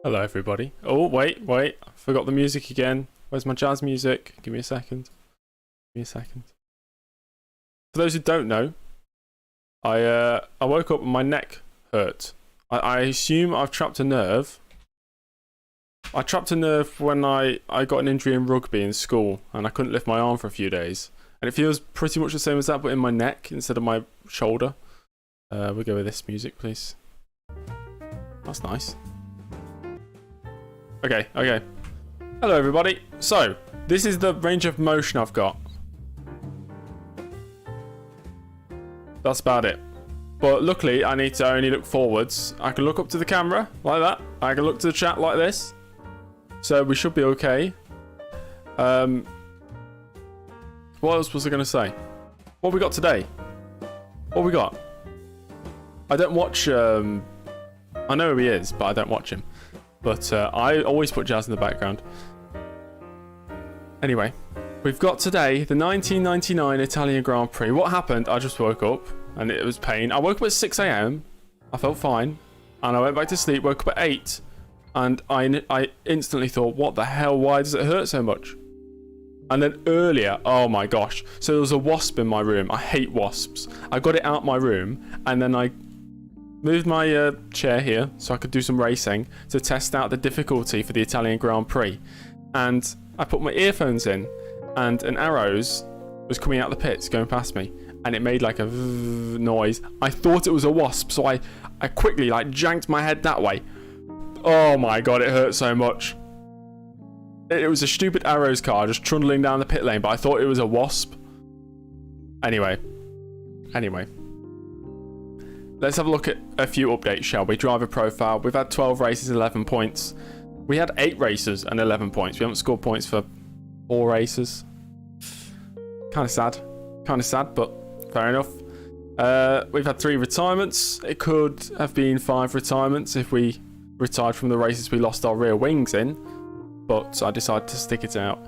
Hello everybody. Oh, wait. I forgot the music again. Where's my jazz music? Give me a second. For those who don't know, I woke up and my neck hurt. I assume I've trapped a nerve. I trapped a nerve when I got an injury in rugby in school and I couldn't lift my arm for a few days. And it feels pretty much the same as that, but in my neck instead of my shoulder. We'll go with this music, please. That's nice. Okay. Hello everybody. So, this is the range of motion I've got. That's about it. But luckily, I need to only look forwards. I can look up to the camera, like that. I can look to the chat like this. So, we should be okay. What else was I going to say? What we got today? What we got? I don't watch... I know who he is, but I don't watch him. But I always put jazz in the background. Anyway, we've got today the 1999 Italian Grand Prix. What happened? I just woke up and it was pain. I woke up at 6 a.m. I felt fine. And I went back to sleep, woke up at 8. And I instantly thought, what the hell? Why does it hurt so much? And then earlier, oh my gosh. So there was a wasp in my room. I hate wasps. I got it out my room and then I moved my chair here so I could do some racing to test out the difficulty for the Italian Grand Prix. And I put my earphones in and an arrows was coming out the pits going past me and it made like a noise. I thought it was a wasp, so I quickly like janked my head that way. Oh my god, it hurt so much. It was a stupid arrows car just trundling down the pit lane, but I thought it was a wasp. Anyway. Let's have a look at a few updates, shall we? Driver profile. We've had 12 races, 11 points. We had 8 races and 11 points. We haven't scored points for 4 races. Kind of sad, but fair enough. We've had 3 retirements. It could have been 5 retirements if we retired from the races we lost our rear wings in, but I decided to stick it out.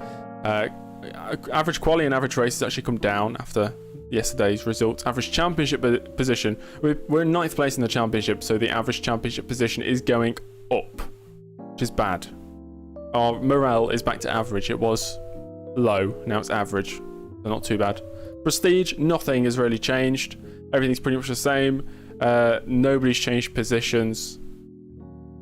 Average quality and average races actually come down after yesterday's results. Average championship position, we're in 9th place in the championship, so the average championship position is going up, which is bad. Our morale is back to average. It was low, now it's average, so not too bad. Prestige, nothing has really changed. Everything's pretty much the same. Nobody's changed positions,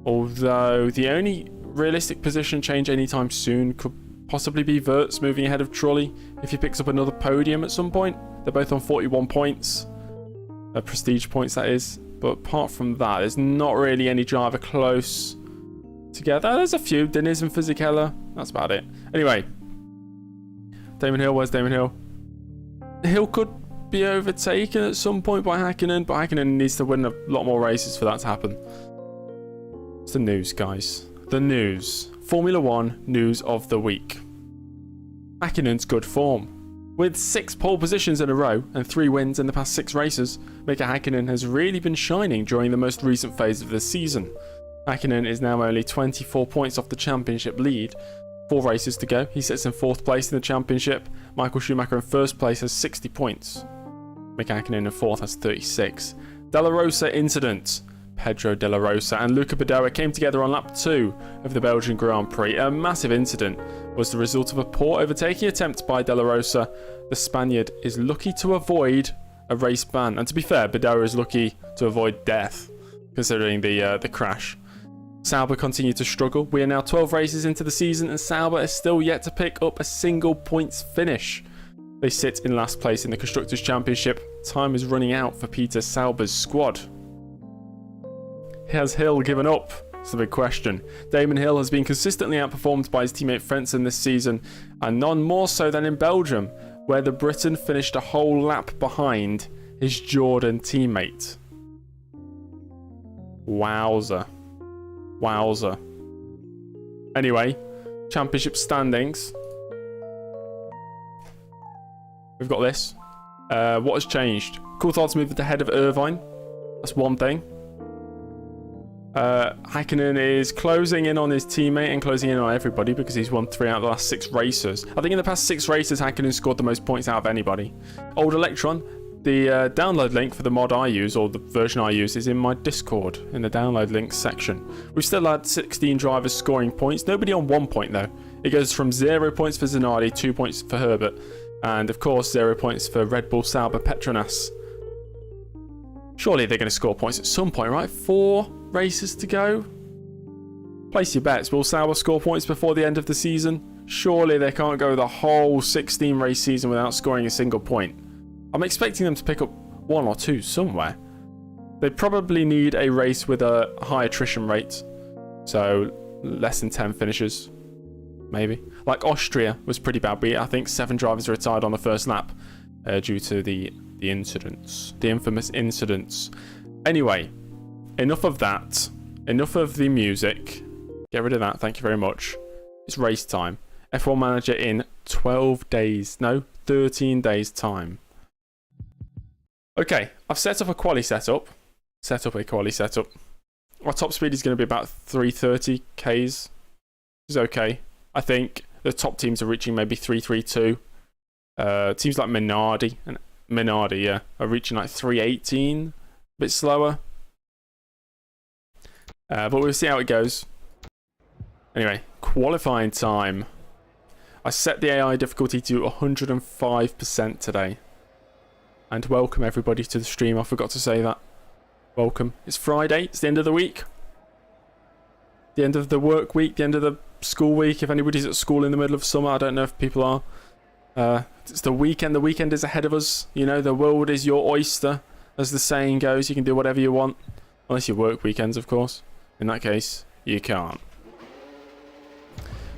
although the only realistic position change anytime soon could possibly be Verts moving ahead of Trulli if he picks up another podium at some point. They're both on 41 points. Prestige points, that is. But apart from that, there's not really any driver close together. There's a few. Diniz and Fisichella. That's about it. Anyway. Damon Hill. Where's Damon Hill? Hill could be overtaken at some point by Häkkinen, but Häkkinen needs to win a lot more races for that to happen. It's the news, guys. The news. Formula 1 news of the week. Häkkinen's good form. With 6 pole positions in a row and 3 wins in the past 6 races, Mika Häkkinen has really been shining during the most recent phase of the season. Häkkinen is now only 24 points off the championship lead. 4 races to go. He sits in 4th place in the championship. Michael Schumacher in 1st place has 60 points. Mika Häkkinen in 4th has 36. Della Rosa incident. Pedro Della Rosa and Luca Badoer came together on lap 2 of the Belgian Grand Prix. A massive incident was the result of a poor overtaking attempt by Della Rosa. The Spaniard is lucky to avoid a race ban, and to be fair, Badoer is lucky to avoid death, considering the crash. Sauber continued to struggle. We are now 12 races into the season, and Sauber is still yet to pick up a single points finish. They sit in last place in the Constructors' Championship. Time is running out for Peter Sauber's squad. Has Hill given up? It's the big question. Damon Hill has been consistently outperformed by his teammate Frentzen this season, and none more so than in Belgium, where the Briton finished a whole lap behind his Jordan teammate. Wowza. Anyway, championship standings. We've got this. What has changed? Coulthard's moved ahead of Irvine. That's one thing. Häkkinen is closing in on his teammate and closing in on everybody because he's won 3 out of the last 6 races. I think in the past 6 races, Häkkinen scored the most points out of anybody. Old Electron The download link for the mod I use, or the version I use, is in my Discord, in the download links section. We've still had 16 drivers scoring points. Nobody on 1 point, though. It goes from 0 points for Zanardi, 2 points for Herbert, and, of course, 0 points for Red Bull Sauber Petronas. Surely they're going to score points at some point, right? 4 races to go. Place your bets. Will Sauber score points before the end of the season? Surely they can't go the whole 16 race season without scoring a single point. I'm expecting them to pick up 1 or 2 somewhere. They probably need a race with a high attrition rate. So less than 10 finishes. Maybe. Like Austria was pretty bad. I think 7 drivers retired on the first lap due to the incidents. The infamous incidents. Anyway, enough of that. Enough of the music. Get rid of that. Thank you very much. It's race time. F1 Manager in 12 days. No, 13 days time. Okay, I've set up a quali setup. Our top speed is going to be about 330 Ks. Is okay. I think the top teams are reaching maybe 332. Teams like Minardi, yeah, are reaching like 318. A bit slower. But we'll see how it goes. Anyway, qualifying time. I set the AI difficulty to 105% today. And welcome everybody to the stream. I forgot to say that. Welcome. It's Friday. It's the end of the week. The end of the work week. The end of the school week. If anybody's at school in the middle of summer, I don't know if people are. It's the weekend. The weekend is ahead of us. You know, the world is your oyster, as the saying goes. You can do whatever you want. Unless you work weekends, of course. In that case, you can't.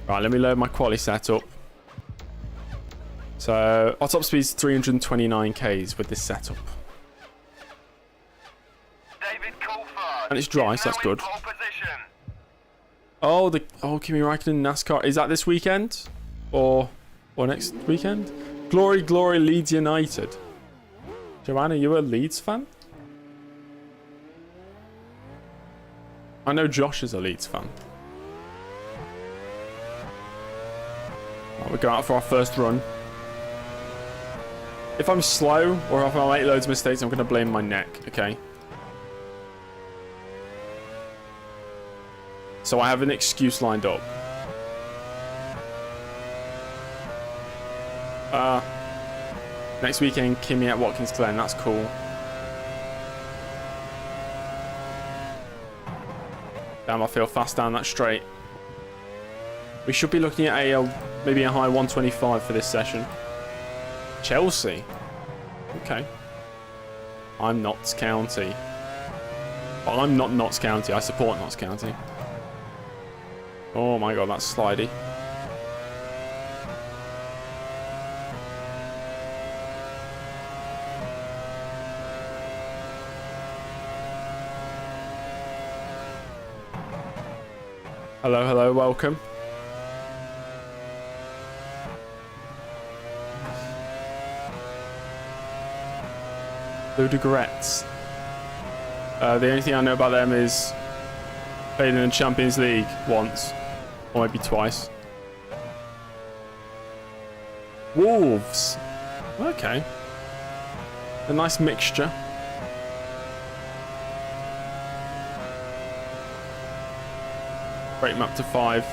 Right, let me load my quali setup. So, our top speed is 329 Ks with this setup. And it's dry, so that's good. Oh, Kimi Räikkönen NASCAR. Is that this weekend? Or next weekend? Glory, glory, Leeds United. Joanna, you a Leeds fan? I know Josh is a Leeds fan. Right, we'll go out for our first run. If I'm slow or if I make loads of mistakes, I'm going to blame my neck, okay? So I have an excuse lined up. Next weekend, Kimi at Watkins Glen. That's cool. Damn, I feel fast down that straight. We should be looking at maybe a high 125 for this session. Chelsea. Okay. I'm Notts County. Well, I'm not Notts County. I support Notts County. Oh my god, that's slidey. Hello, hello, welcome. Ludogorets. The only thing I know about them is played in the Champions League once, or maybe twice. Wolves. Okay. A nice mixture. Break map to 5.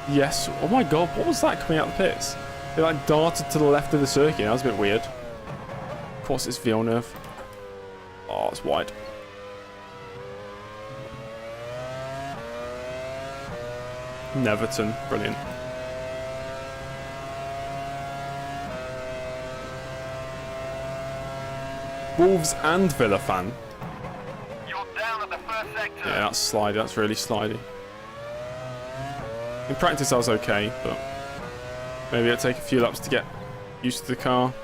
Yes. Oh my god, what was that coming out the pits? It like darted to the left of the circuit. That was a bit weird. Of course it's Villeneuve. Oh, it's wide. Neverton. Brilliant. Wolves and Villa fan. You're down at the first sector. Yeah, that's slidey. That's really slidey. In practice I was okay, but maybe it'll take a few laps to get used to the car.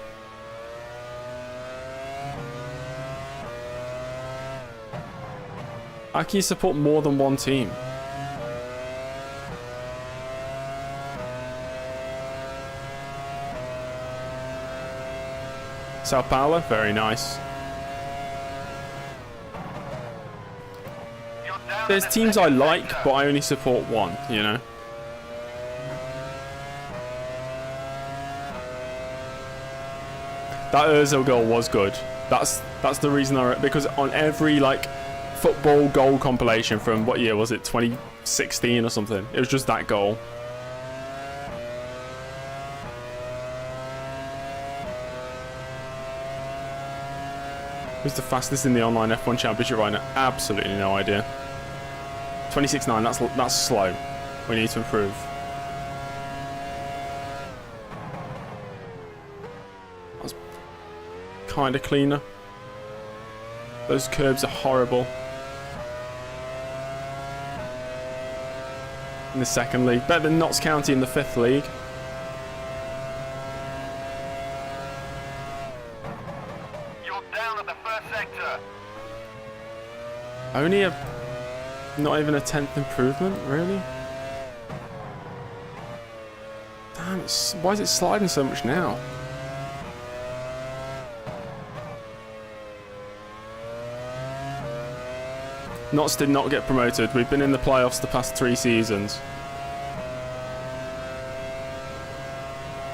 How can you support more than one team? Sao Paulo, very nice. There's teams I like, but I only support one, you know? That Ozil goal was good. That's the reason because on every like football goal compilation from what year was it, 2016 or something, it was just that goal. Who's the fastest in the online F1 championship right now? Absolutely no idea. 26.9, that's slow. We need to improve. That's kind of cleaner. Those curbs are horrible. In the second league. Better than Notts County in the 5th league. You're down at the first sector. Only not even a 10th improvement, really? Damn, why is it sliding so much now? Notts did not get promoted. We've been in the playoffs the past 3 seasons.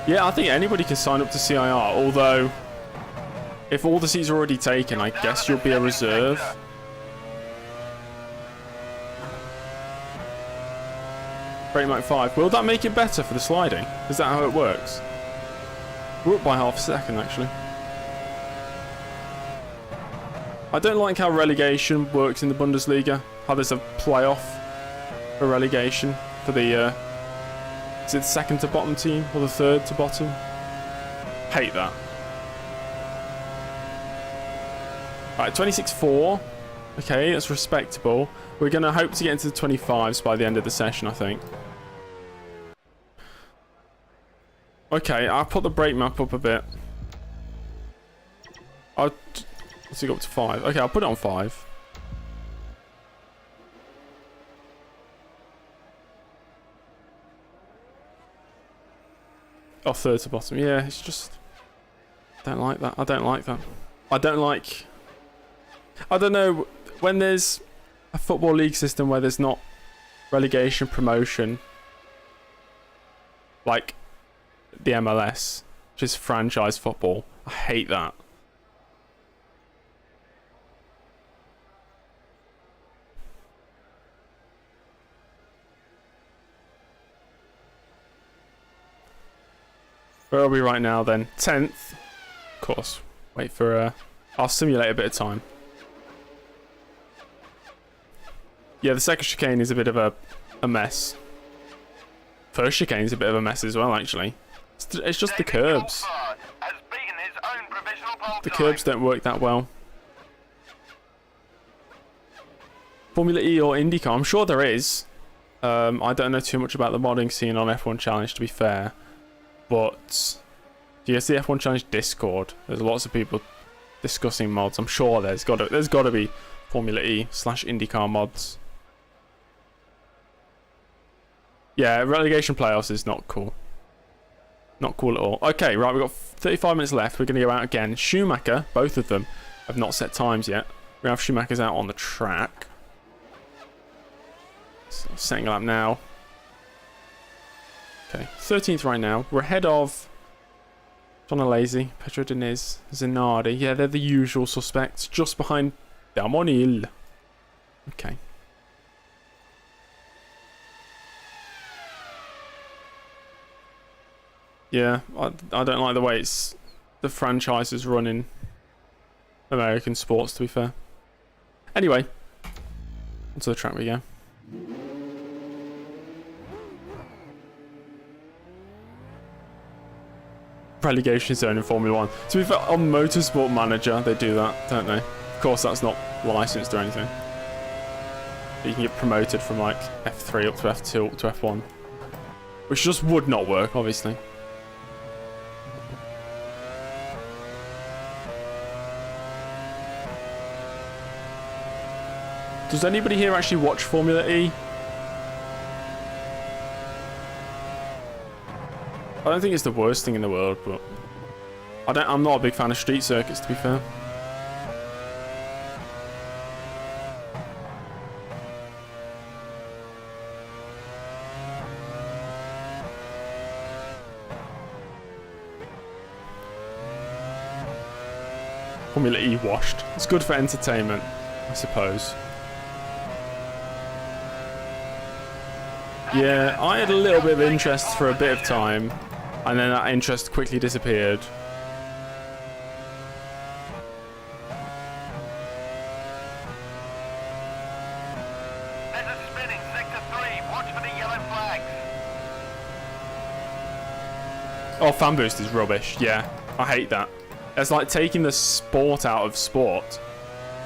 Yeah, I think anybody can sign up to CIR, although if all the seats are already taken, I guess you'll be a reserve. Brake Mike 5. Will that make it better for the sliding? Is that how it works? We're up by half a second, actually. I don't like how relegation works in the Bundesliga. How there's a playoff for relegation for the, is it the second to bottom team or the third to bottom? Hate that. Right, 26-4. Okay, that's respectable. We're going to hope to get into the 25s by the end of the session, I think. Okay, I'll put the brake map up a bit. Let's go up to 5. Okay, I'll put it on 5. Oh, third to bottom. Yeah, it's just... I don't like that. I don't like that. I don't like... I don't know. When there's a football league system where there's not relegation promotion, like the MLS, which is franchise football, I hate that. Where are we right now then? 10th. Of course. Wait for... I'll simulate a bit of time. Yeah, the second chicane is a bit of a mess. First chicane is a bit of a mess as well, actually. It's just the curbs. The curbs don't work that well. Formula E or IndyCar? I'm sure there is. I don't know too much about the modding scene on F1 Challenge, to be fair. But if you go to the F1 Challenge Discord, there's lots of people discussing mods. I'm sure there's got to be Formula E / IndyCar mods. Yeah, relegation playoffs is not cool. Not cool at all. Okay, right, we've got 35 minutes left. We're going to go out again. Schumacher, both of them, have not set times yet. We have Schumacher's out on the track. So, setting up now. Okay, 13th right now. We're ahead of Donalese, Pedro Diniz, Zanardi. Yeah, they're the usual suspects. Just behind Damonil. Okay. Yeah, I don't like the way the franchise is running American sports, to be fair. Anyway, onto the track we go. Relegation zone in Formula 1. To be fair, on Motorsport Manager, they do that, don't they? Of course, that's not licensed or anything. You can get promoted from like F3 up to F2 up to F1. Which just would not work, obviously. Does anybody here actually watch Formula E? I don't think it's the worst thing in the world, but I'm not a big fan of street circuits, to be fair. Formula E washed. It's good for entertainment, I suppose. Yeah, I had a little bit of interest for a bit of time, and then that interest quickly disappeared. There's a spinning sector 3. Watch for the yellow flags. Oh, fan boost is rubbish. Yeah, I hate that. It's like taking the sport out of sport.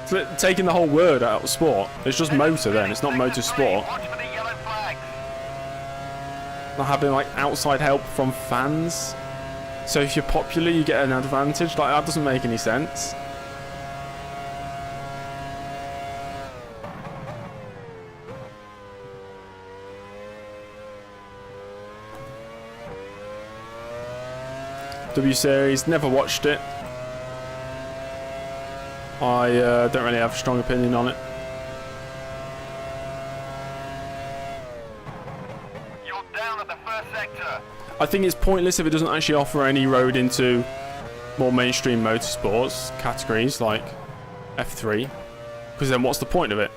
It's like taking the whole word out of sport. It's just motor then. It's not motorsport. Watch for the yellow flags. Not having like outside help from fans. So if you're popular, you get an advantage. Like that doesn't make any sense. W Series, never watched it. I don't really have a strong opinion on it. You're down at the first sector. I think it's pointless if it doesn't actually offer any road into more mainstream motorsports categories like F3. Because then what's the point of it?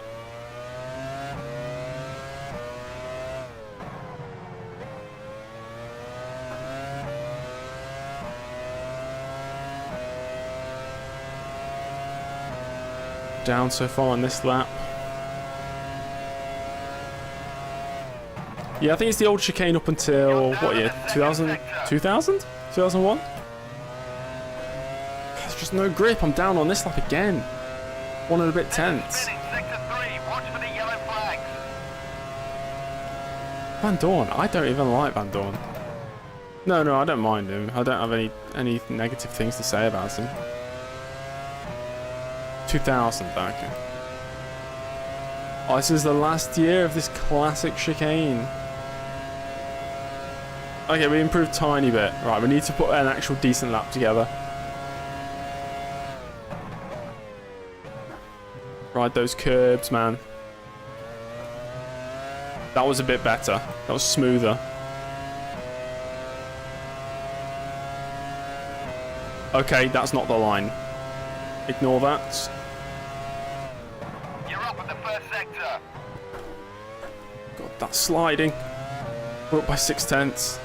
Down so far on this lap. Yeah, I think it's the old chicane up until, what year? 2000? 2000? 2001? There's just no grip. I'm down on this lap again. One and a bit tenths. Spinning sector 3. Watch for the yellow flags. Van Dorn. I don't even like Van Dorn. No, I don't mind him. I don't have any negative things to say about him. 2000 back. Oh, this is the last year of this classic chicane. Okay, we improved tiny bit. Right, we need to put an actual decent lap together. Ride those curbs, man. That was a bit better. That was smoother. Okay, that's not the line. Ignore that. You're up at the first sector. God, that's sliding. We're up by 6 tenths.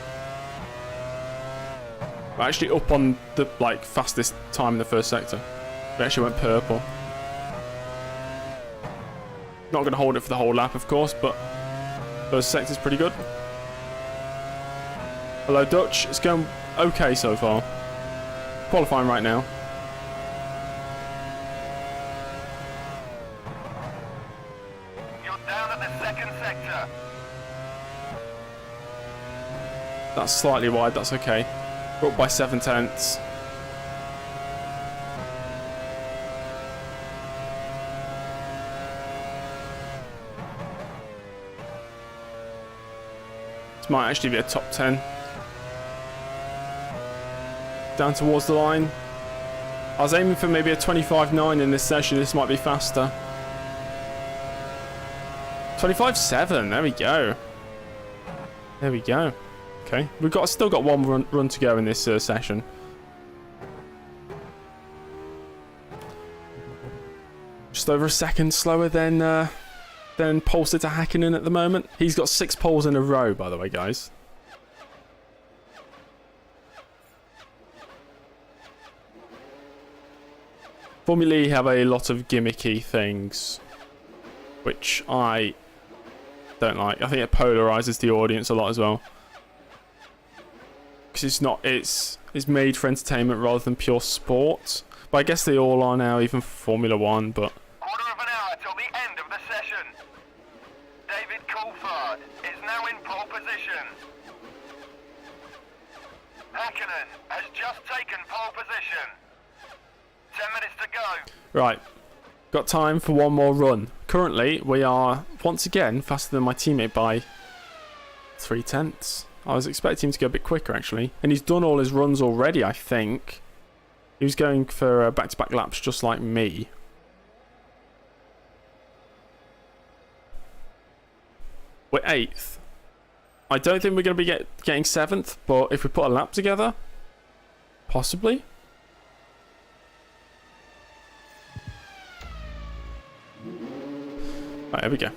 We're actually up on the fastest time in the first sector. We actually went purple. Not going to hold it for the whole lap, of course, but first sector's pretty good. Hello, Dutch. It's going okay so far. Qualifying right now. Down at the second sector. That's slightly wide, that's okay. We're up by 7 tenths. This might actually be a top 10. Down towards the line. I was aiming for maybe a 25.9 in this session. This might be faster. 25.7, there we go. There we go. Okay, we've still got one run to go in this session. Just over a second slower than Polster to Hakkinen at the moment. He's got 6 poles in a row, by the way, guys. Formula E have a lot of gimmicky things, which I don't like. I think it polarizes the audience a lot as well, because it's made for entertainment rather than pure sport. But I guess they all are now, even Formula One. But Quarter of an hour till the end of the session. David Coulthard is now in pole position. Hakkinen has just taken pole position. 10 minutes to go. right, got time for one more run. Currently, we are once again faster than my teammate by 3 tenths. I was expecting him to go a bit quicker, actually. And he's done all his runs already, I think. He was going for back-to-back laps just like me. We're 8th. I don't think we're going to be getting 7th, but if we put a lap together, possibly. Right, here we go.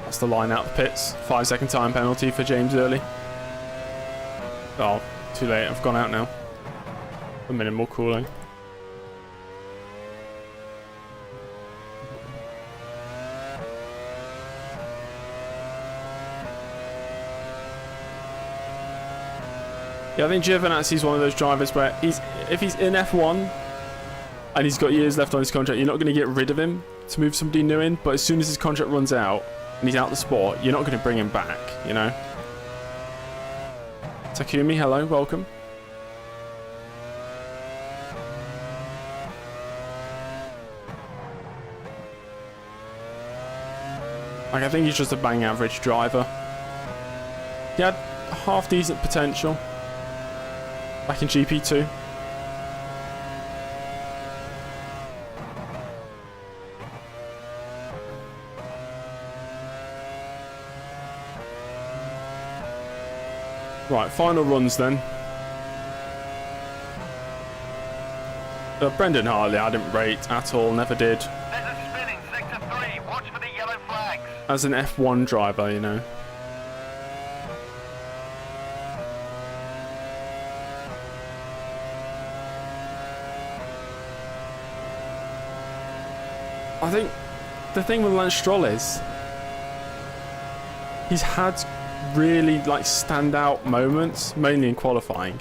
That's the line out of the pits. 5-second time penalty for James Early. Oh, too late. I've gone out now. A minimal cooling. Yeah, I think Giovinazzi's one of those drivers where if he's in F1 and he's got years left on his contract, you're not going to get rid of him to move somebody new in. But as soon as his contract runs out and he's out the sport, you're not going to bring him back, you know? Takumi, hello, welcome. Like, I think he's just a bang average driver. He had half decent potential back in GP2. Right, final runs then. Brendan Hartley, I didn't rate at all, never did. There's a spin in sector 3. Watch for the yellow flags. As an F1 driver, you know. I think the thing with Lance Stroll is he's had really like standout moments, mainly in qualifying.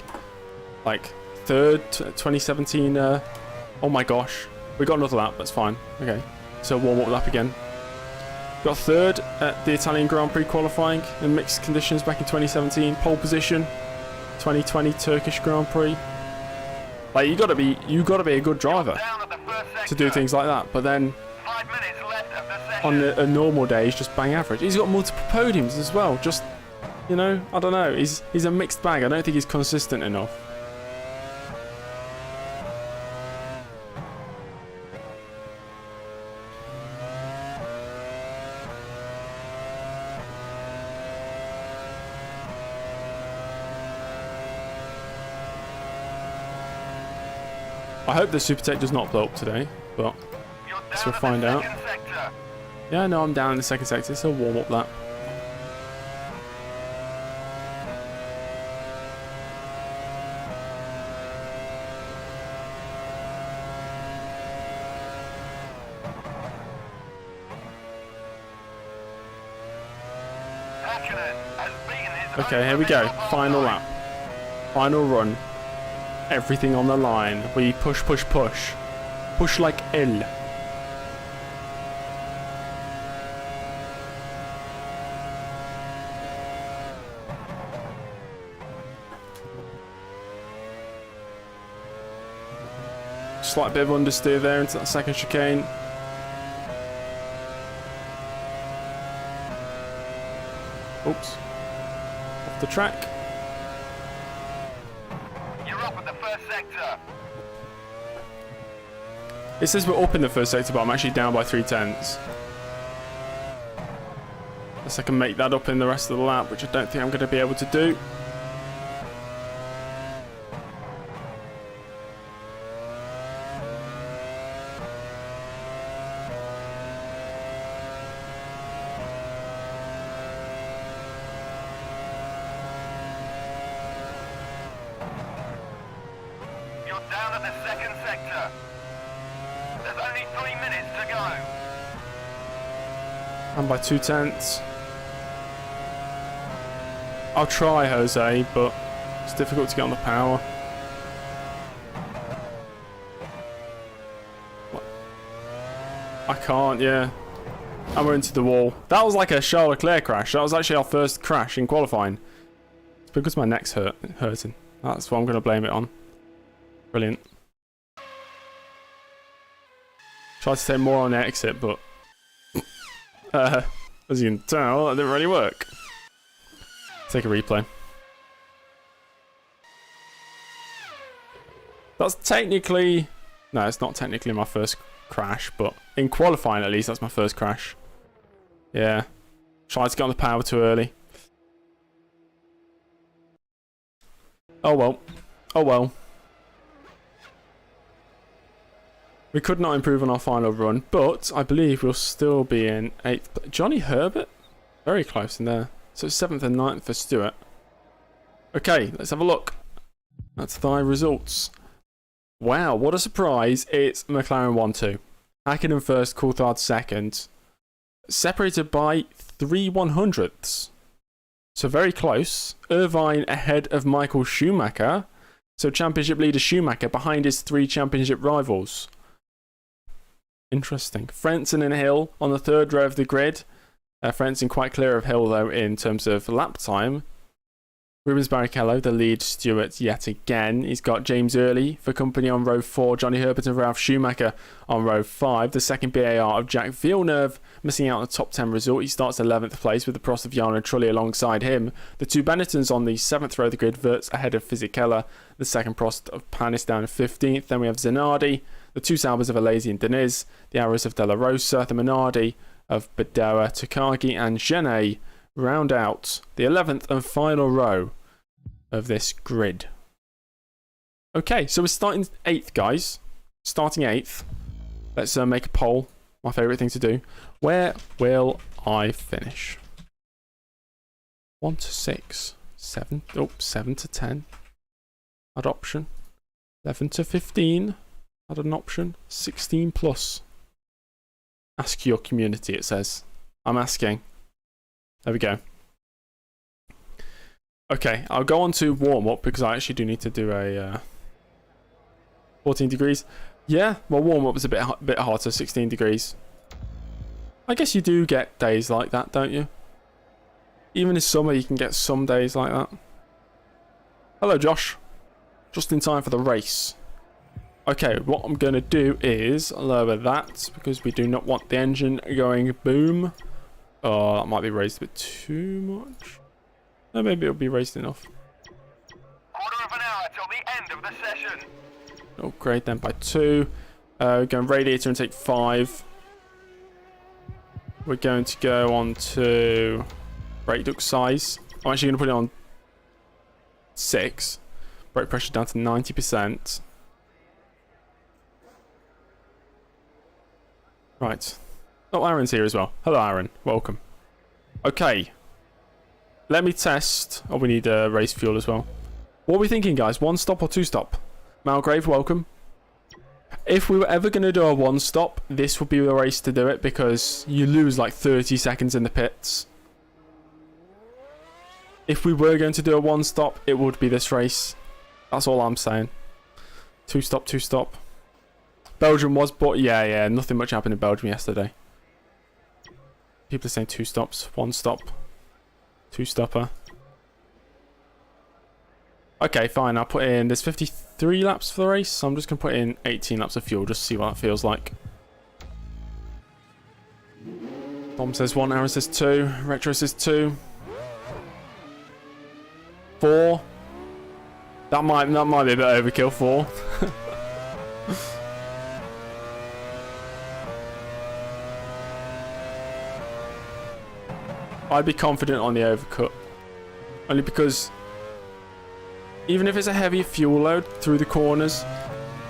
Like third 2017. Oh my gosh, we got another lap. That's fine. Okay, so warm up lap again. Got third at the Italian Grand Prix qualifying in mixed conditions back in 2017. Pole position, 2020 Turkish Grand Prix. Like you gotta be a good driver to do things like that. But then 5 minutes left of the session. on a normal day, he's just bang average. He's got multiple podiums as well. Just, you know, I don't know. He's a mixed bag. I don't think he's consistent enough. I hope the Supertech does not blow up today, but guess we'll find out. Yeah, no, I'm down in the second sector. It's a warm-up lap. Okay, here we go. Final lap. Final run. Everything on the line. We push, push, push. Push like L. Slight bit of understeer there into that second chicane. Oops. Off the track. You're up at the first sector. It says we're up in the first sector, but I'm actually down by 3/10. Unless I can make that up in the rest of the lap, which I don't think I'm going to be able to do. You're down at the second sector. There's only 3 minutes to go. I'm by 2/10. I'll try, Jose, but it's difficult to get on the power. What? I can't, yeah. And we're into the wall. That was like a Charles Leclerc crash. That was actually our first crash in qualifying. It's because my neck's hurting. That's what I'm going to blame it on. Brilliant. Tried to say more on the exit, but as you can tell, that didn't really work. Take a replay. That's technically... No, it's not technically my first crash, but in qualifying at least, that's my first crash. Yeah. Tried to get on the power too early. Oh well. Oh well. We could not improve on our final run, but I believe we'll still be in 8th. Johnny Herbert? Very close in there. So 7th and 9th for Stewart. Okay, let's have a look. That's thy results. Wow, what a surprise. It's McLaren 1-2. Hakkinen first, Coulthard second. Separated by 3/100ths. So very close. Irvine ahead of Michael Schumacher. So championship leader Schumacher behind his 3 championship rivals. Interesting. Frentzen and Hill on the 3rd row of the grid. Frentzen quite clear of Hill though in terms of lap time. Rubens Barrichello, the lead Stewart yet again. He's got James Early for company on row 4, Johnny Herbert and Ralph Schumacher on row 5. The second BAR of Jack Villeneuve missing out on the top 10 result. He starts 11th place with the Prost of Jan and Trulli alongside him. The 2 Benettons on the 7th row of the grid, Wirtz ahead of Fisichella. The second Prost of Panis down 15th. Then we have Zanardi, the 2 Saubers of Alesi and Deniz, the Arrows of Della Rosa, the Minardi of Bedoya, Takagi and Genet round out the 11th and final row of this grid. Okay, so we're starting 8th, guys. Starting 8th. Let's make a poll. My favourite thing to do. Where will I finish? 1 to 6. 7. Oh, 7 to 10. Add option. 11 to 15. Add an option. 16 plus. Ask your community, it says. I'm asking. There we go. Okay, I'll go on to warm-up because I actually do need to do a 14 degrees. Yeah, well, warm-up is a bit hotter, 16 degrees. I guess you do get days like that, don't you? Even in summer, you can get some days like that. Hello, Josh. Just in time for the race. Okay, what I'm going to do is lower that because we do not want the engine going boom. Oh, that might be raised a bit too much. No, maybe it'll be raised enough. Quarter of an hour till the end of the session. Upgrade then by 2. We're going radiator intake 5. We're going to go on to brake duct size. I'm actually going to put it on 6. Brake pressure down to 90%. Right. Oh, Aaron's here as well. Hello, Aaron. Welcome. Okay. Let me test. Oh, we need race fuel as well. What are we thinking, guys? 1 stop or 2 stop? Malgrave, welcome. If we were ever going to do a 1 stop, this would be the race to do it because you lose like 30 seconds in the pits. If we were going to do a 1 stop, it would be this race. That's all I'm saying. 2 stop, 2 stop. Belgium was, but yeah, nothing much happened in Belgium yesterday. People are saying 2 stops, 1 stop, 2 stopper. Okay, fine. I'll put in. There's 53 laps for the race, so I'm just gonna put in 18 laps of fuel just to see what that feels like. Tom says 1, Aaron says 2, Retro says 2, 4. That might be a bit overkill. 4. I'd be confident on the overcut. Only because even if it's a heavy fuel load through the corners,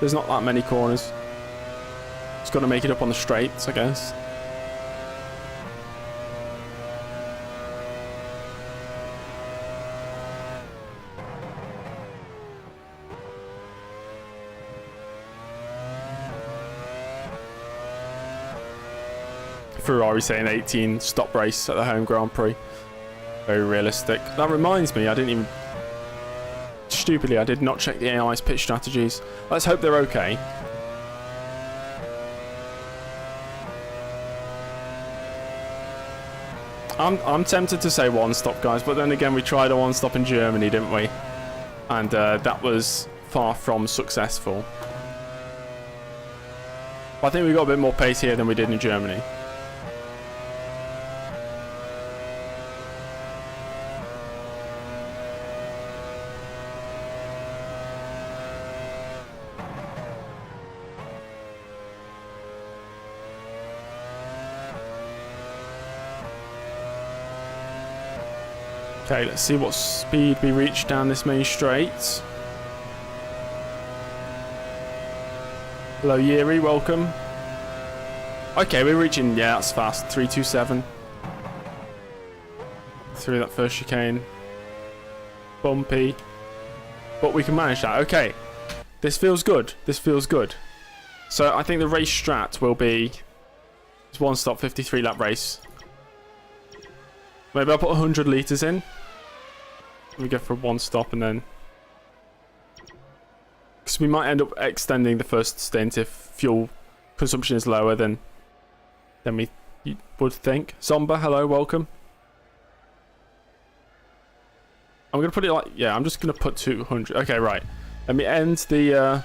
there's not that many corners. Just got to make it up on the straights, I guess. Ferrari saying 18 stop race at the home Grand Prix. Very realistic. That reminds me, I did not check the AI's pitch strategies. Let's hope they're okay. I'm tempted to say 1 stop, guys, but then again we tried a 1 stop in Germany, didn't we? And that was far from successful. But I think we got a bit more pace here than we did in Germany. Okay, let's see what speed we reach down this main straight. Hello, Yeri, welcome. Okay, we're reaching, yeah, that's fast. 327. Through that first chicane. Bumpy. But we can manage that. Okay. This feels good. This feels good. So I think the race strat will be it's one stop, 53 lap race. Maybe I'll put 100 litres in. We go for one stop and then... Because we might end up extending the first stint if fuel consumption is lower than we would think. Zomba, hello, welcome. I'm going to put it like... Yeah, I'm just going to put 200. Okay, right. Let me end the...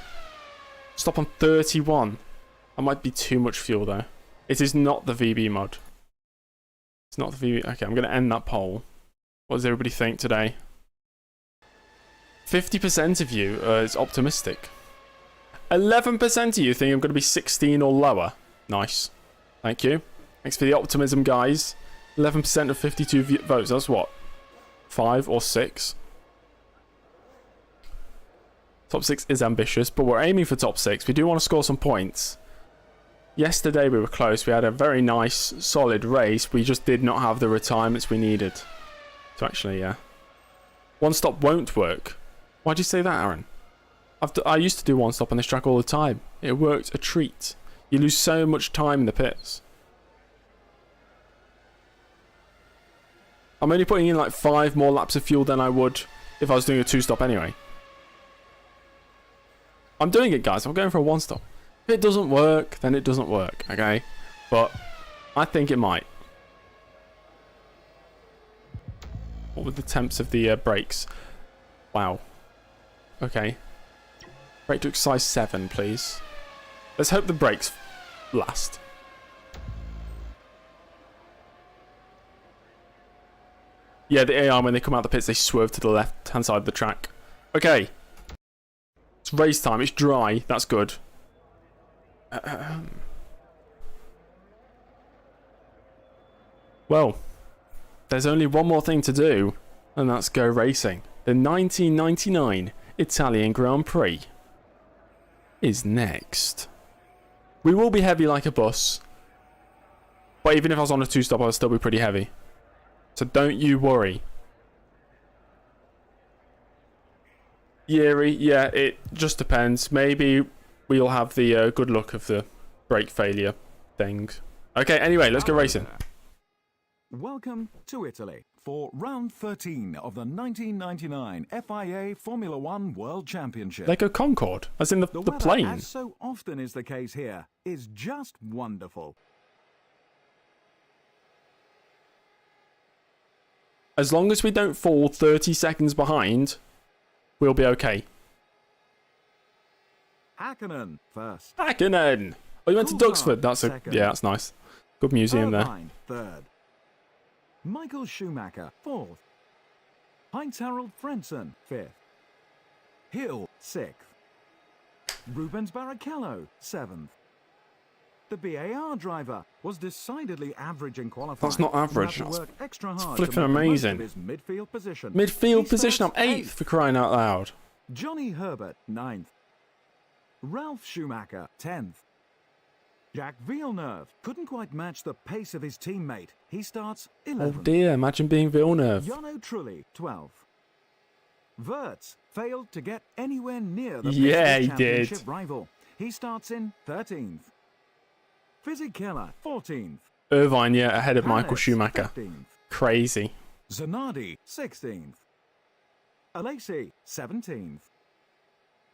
stop on 31. That might be too much fuel, though. It is not the VB mod. It's not the VB... Okay, I'm going to end that poll. What does everybody think today? 50% of you is optimistic. 11% of you think I'm going to be 16 or lower. Nice. Thank you. Thanks for the optimism, guys. 11% of 52 votes. That's what? 5 or 6? Top 6 is ambitious, but we're aiming for top 6. We do want to score some points. Yesterday we were close. We had a very nice, solid race. We just did not have the retirements we needed to actually, One stop won't work. Why'd you say that, Aaron? I used to do one stop on this track all the time. It worked a treat. You lose so much time in the pits. I'm only putting in like 5 more laps of fuel than I would if I was doing a 2-stop anyway. I'm doing it, guys. I'm going for a 1-stop. If it doesn't work, then it doesn't work, okay? But I think it might. What were the temps of the brakes? Wow. Okay. Brake to size 7, please. Let's hope the brakes last. Yeah, the AI, when they come out the pits, they swerve to the left-hand side of the track. Okay. It's race time. It's dry. That's good. Well, there's only one more thing to do, and that's go racing. The 1999 Italian Grand Prix is next. We will be heavy like a bus, but even if I was on a 2-stop, I would still be pretty heavy. So don't you worry. Yeri, yeah, it just depends. Maybe we'll have the good luck of the brake failure things. Okay, anyway, let's go racing. Welcome to Italy for round 13 of the 1999 FIA Formula One World Championship. Lego Concorde, as in the plane. As so often is the case here, is just wonderful. As long as we don't fall 30 seconds behind, we'll be okay. Hakkinen first. Hakkinen! Oh, you went to Duxford. That's a second. yeah, that's nice. Good museum there. Irvine third. Michael Schumacher fourth. Heinz-Harald Frentzen fifth. Hill sixth. Rubens Barrichello seventh. The BAR driver was decidedly average in qualifying. That's not average. That's extra hard flipping amazing. his midfield position. Midfield position, I'm 8th for crying out loud. Johnny Herbert 9th. Ralph Schumacher 10th. Jacques Villeneuve couldn't quite match the pace of his teammate. He starts 11th. Oh dear, imagine being Villeneuve. Jarno Trulli 12th. Wirtz failed to get anywhere near the Yeah, pace he of his did. championship rival. He starts in 13th. Fisichella 14th. Irvine, yeah, ahead of Michael Panis, Schumacher. 15th. Crazy. Zanardi 16th. Alesi 17th.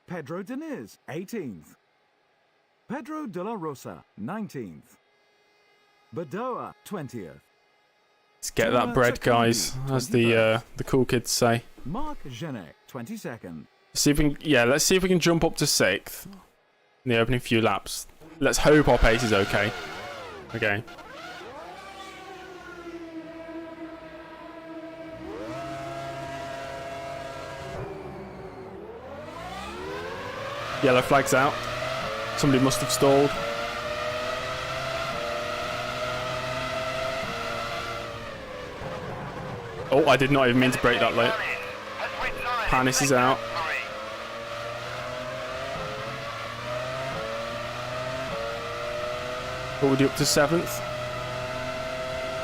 Pedro Diniz 18th. Pedro de la Rosa 19th. Badoa 20th. Let's get that bread, guys, as the cool kids say. Marc Genet 22nd. See if we can, yeah, let's see if we can jump up to 6th in the opening few laps. Let's hope our pace is okay. Okay. Yellow flag's out. Somebody must have stalled. Oh, I did not even mean to break that late. Panis is out. What would you up to 7th?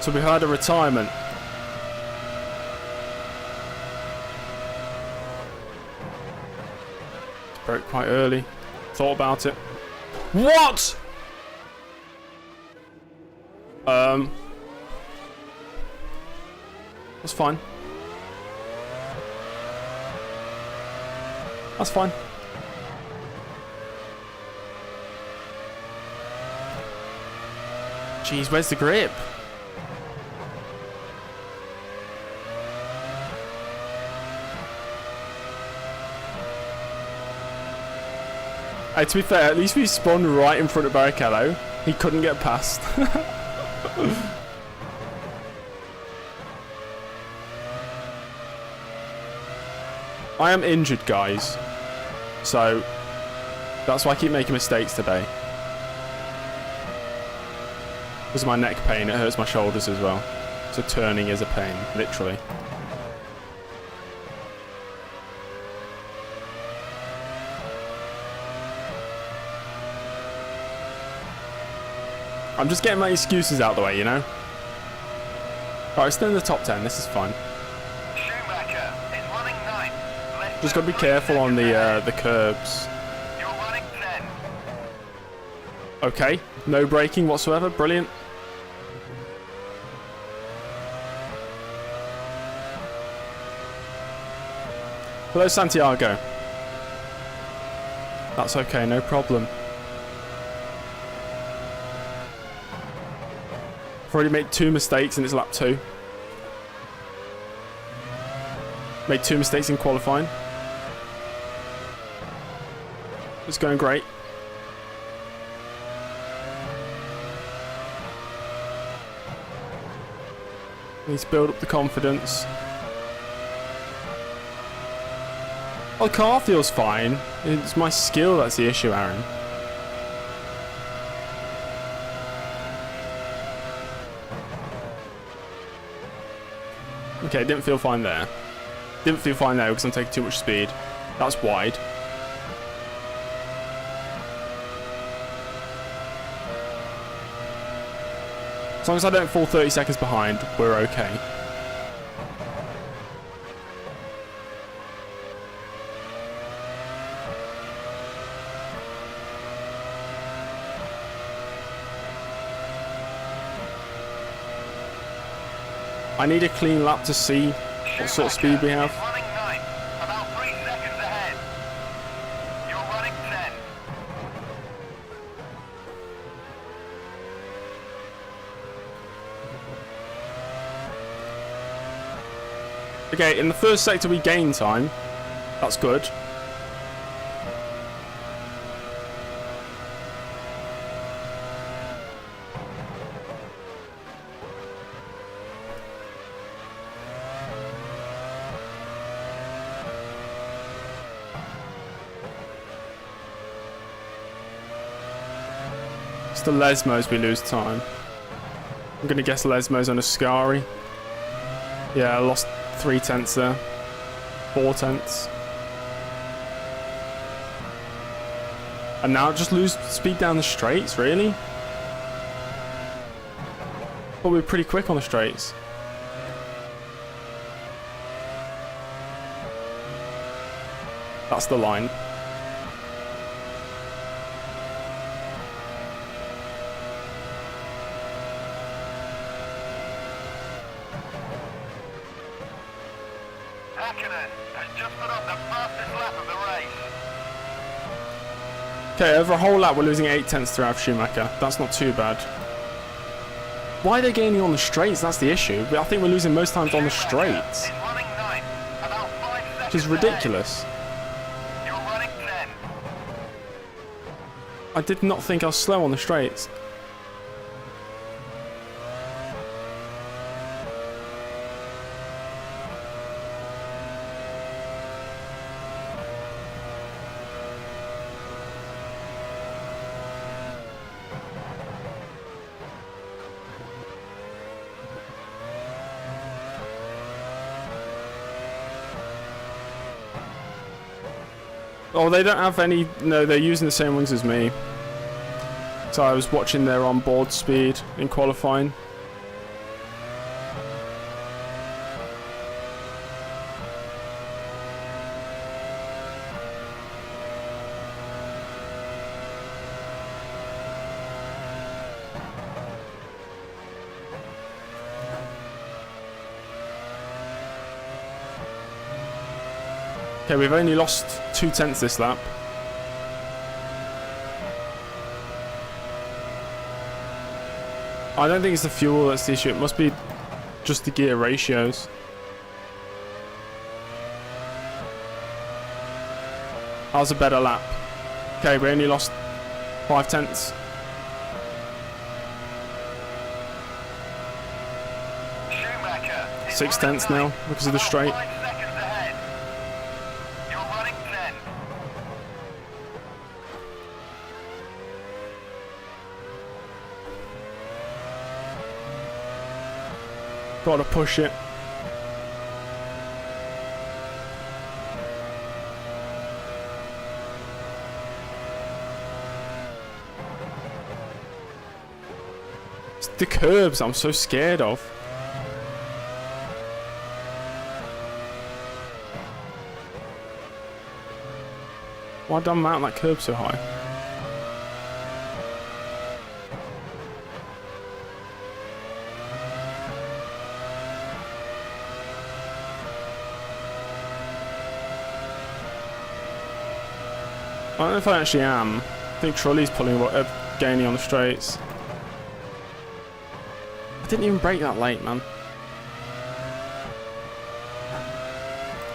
So we had a retirement. Broke quite early. Thought about it. What? That's fine. That's fine. Jeez, where's the grip? Hey, to be fair, at least we spawned right in front of Barrichello. He couldn't get past. I am injured, guys. So, that's why I keep making mistakes today. Because of my neck pain, it hurts my shoulders as well. So turning is a pain, literally. I'm just getting my excuses out the way, you know? Alright, still in the top 10, this is fine. Schumacher is running 9th. Just gotta be careful on the curbs. You're running 10. Okay, no braking whatsoever, brilliant. Hello, Santiago. That's okay, no problem. I've already made 2 mistakes and it's lap 2. Made 2 mistakes in qualifying. It's going great. Need to build up the confidence. Oh, the car feels fine. It's my skill that's the issue, Aaron. Okay, it didn't feel fine there. Didn't feel fine there because I'm taking too much speed. That's wide. As long as I don't fall 30 seconds behind, we're okay. I need a clean lap to see what sort of speed we have. Running 9th, about 3 seconds ahead. You're running 10. Okay, in the first sector we gain time. That's good. It's the Lesmos we lose time. I'm gonna guess Lesmos on a Ascari. Yeah, I lost 3 tenths there. 4 tenths. And now just lose speed down the straights, really? Well, we're pretty quick on the straights. That's the line. Has just put up the fastest lap of the race. Okay, over a whole lap we're losing 8 tenths to Ralf Schumacher. That's not too bad. Why are they gaining on the straights? That's the issue. I think we're losing most times on the straights. Is running 9th, about 5 seconds Which is ridiculous. ahead. You're running 10. I did not think I was slow on the straights. Oh, they don't have any... No, they're using the same wings as me. So I was watching their onboard speed in qualifying. Okay, we've only lost 0.2 this lap. I don't think it's the fuel that's the issue. It must be just the gear ratios. That was a better lap. Okay, we only lost 0.5. Schumacher is 0.6 running now ninth, because of the about straight. 5 seconds ahead. You're running 10th. Gotta push it. It's the curbs I'm so scared of. Why did I mount that curb so high? I don't know if I actually am. I think Trolley's pulling gaining on the straights. I didn't even brake that late, man.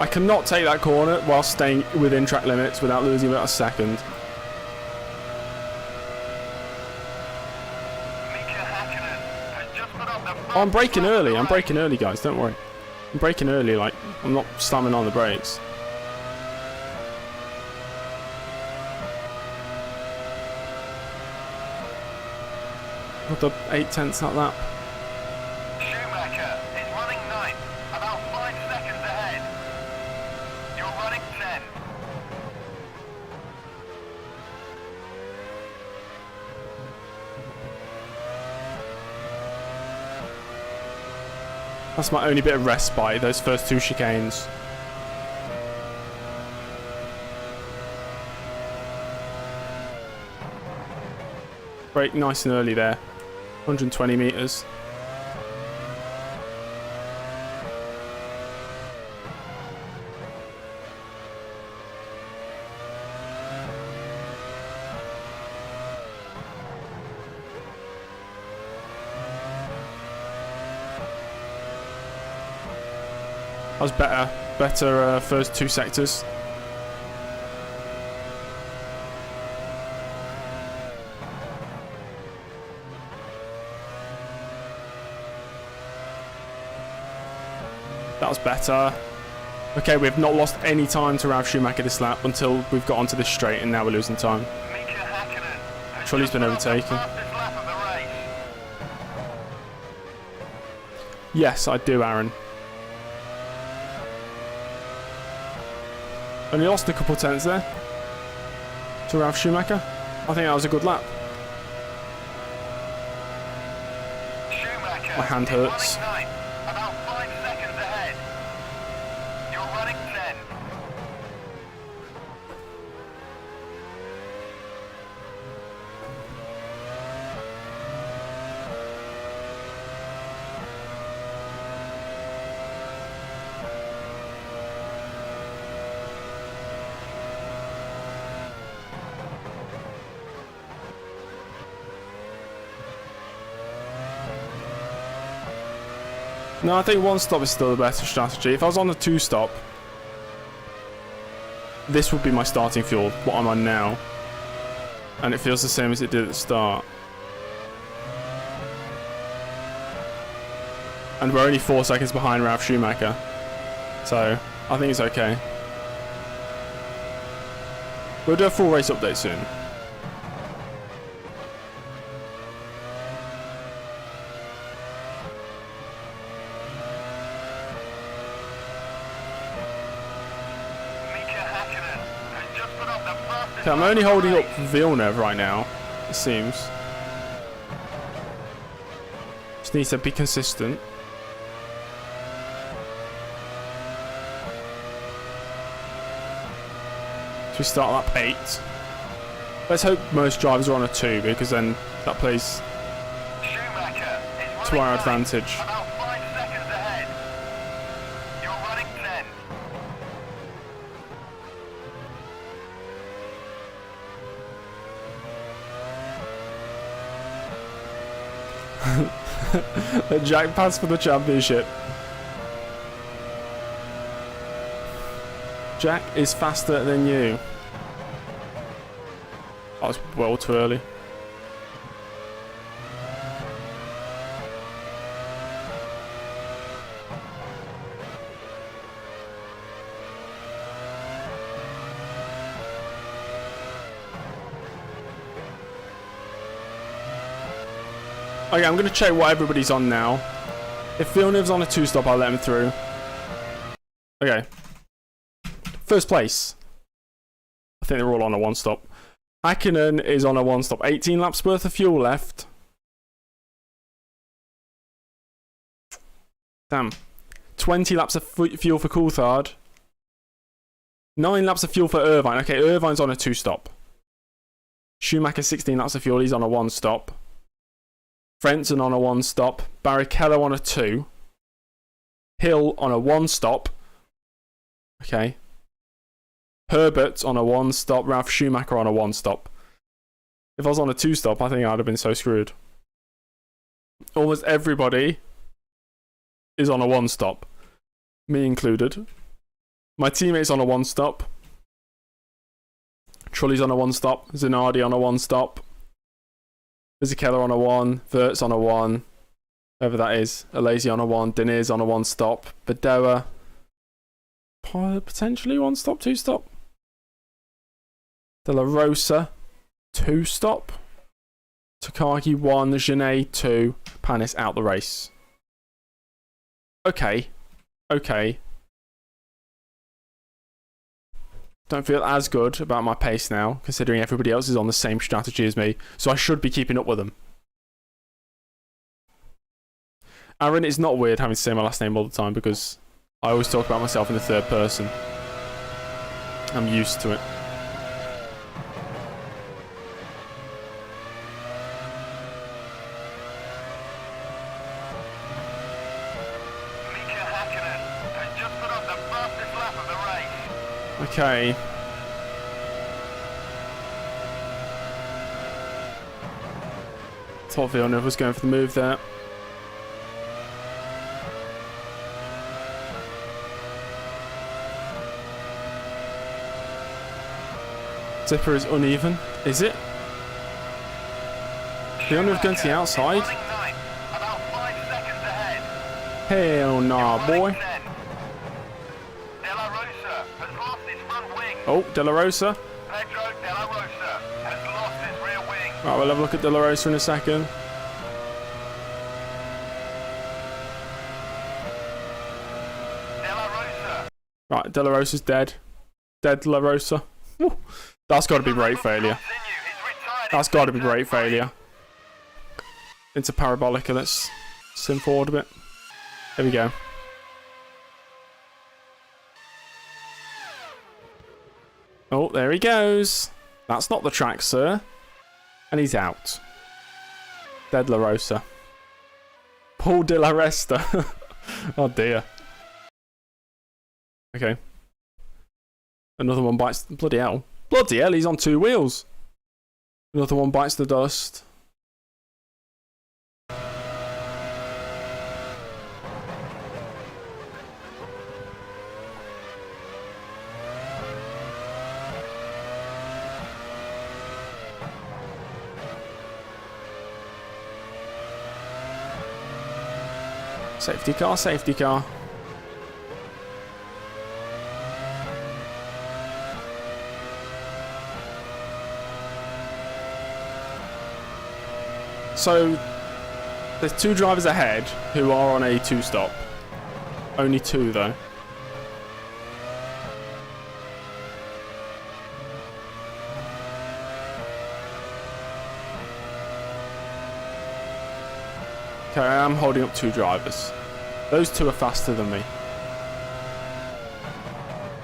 I cannot take that corner while staying within track limits without losing about a second. Oh, I'm braking early. I'm braking early, guys. Don't worry. I'm braking early. Like, I'm not slamming on the brakes. What the 0.8 that lap? Schumacher is running 9th, about 5 seconds ahead. You're running 10. That's my only bit of respite, those first 2 chicanes. Brake nice and early there. 120 meters. That was better first 2 sectors. That was better. Okay, we've not lost any time to Ralf Schumacher this lap until we've got onto this straight, and now we're losing time. Trolley's been overtaken. Yes, I do, Aaron. Only lost a couple tenths there to Ralf Schumacher. I think that was a good lap. My hand hurts. About 5 seconds ahead. You're running 10. No, I think 1 stop is still the better strategy. If I was on the 2 stop, this would be my starting fuel, what I'm on now. And it feels the same as it did at the start. And we're only 4 seconds behind Ralf Schumacher. So, I think it's okay. We'll do a full race update soon. the fastest Okay, I'm lap only of the holding up race. Villeneuve right now, it seems. Just needs to be consistent. So we start lap 8. Let's hope most drivers are on a 2 because then that plays Schumacher is to running our ninth, advantage. about 5 seconds ahead. You're running 10. Jack passed for the championship. Jack is faster than you. That was well too early. Okay, I'm going to check what everybody's on now. If Villeneuve's on a 2-stop, I'll let him through. Okay. First place. I think they're all on a 1-stop. Hakkinen is on a 1-stop. 18 laps worth of fuel left. Damn. 20 laps of fuel for Coulthard. 9 laps of fuel for Irvine. Okay, Irvine's on a 2-stop. Schumacher 16 laps of fuel. He's on a 1-stop. Frentzen on a 1-stop. Barrichello on a 2. Hill on a 1-stop. Okay. Herbert on a 1-stop. Ralph Schumacher on a 1-stop. If I was on a 2-stop, I think I'd have been so screwed. Almost everybody is on a 1-stop. Me included. My teammate's on a 1-stop. Trulli's on a 1-stop. Zanardi on a 1-stop. Fisichella on a 1, Verts on a 1, whoever that is, Alesi on a 1, Diniz on a 1-stop, Badoa, potentially 1-stop, 2-stop, De La Rosa, 2-stop, Takagi 1, Genet 2, Panis out the race. Okay. Don't feel as good about my pace now, considering everybody else is on the same strategy as me, so I should be keeping up with them. Aaron, it's not weird having to say my last name all the time because I always talk about myself in the third person. I'm used to it. Mika Hakkinen has just put up the fastest lap of the race. Okay. Thought Villeneuve was going for the move there. Zipper is uneven. Is it? Villeneuve going to the outside? Running ninth, about 5 seconds ahead. Hell nah, boy. Running 10. De La Rosa has lost his front wing. Oh, De La Rosa. Pedro De La Rosa has lost his rear wing. Right, we'll have a look at De La Rosa in a second. De La Rosa. Right, De La Rosa's dead. Dead De La Rosa. Woo. That's got to be brake failure. That's got to be brake failure. Into Parabolica. Let's sim forward a bit. There we go. Oh, there he goes. That's not the track, sir. And he's out. Dead La Rosa. Paul de la Resta. Oh dear. Okay. Another one bites. Bloody hell. Bloody hell, he's on 2 wheels. Another one bites the dust. Safety car, safety car. So, there's 2 drivers ahead who are on a 2-stop. Only 2 though. Okay, I am holding up 2 drivers. Those 2 are faster than me.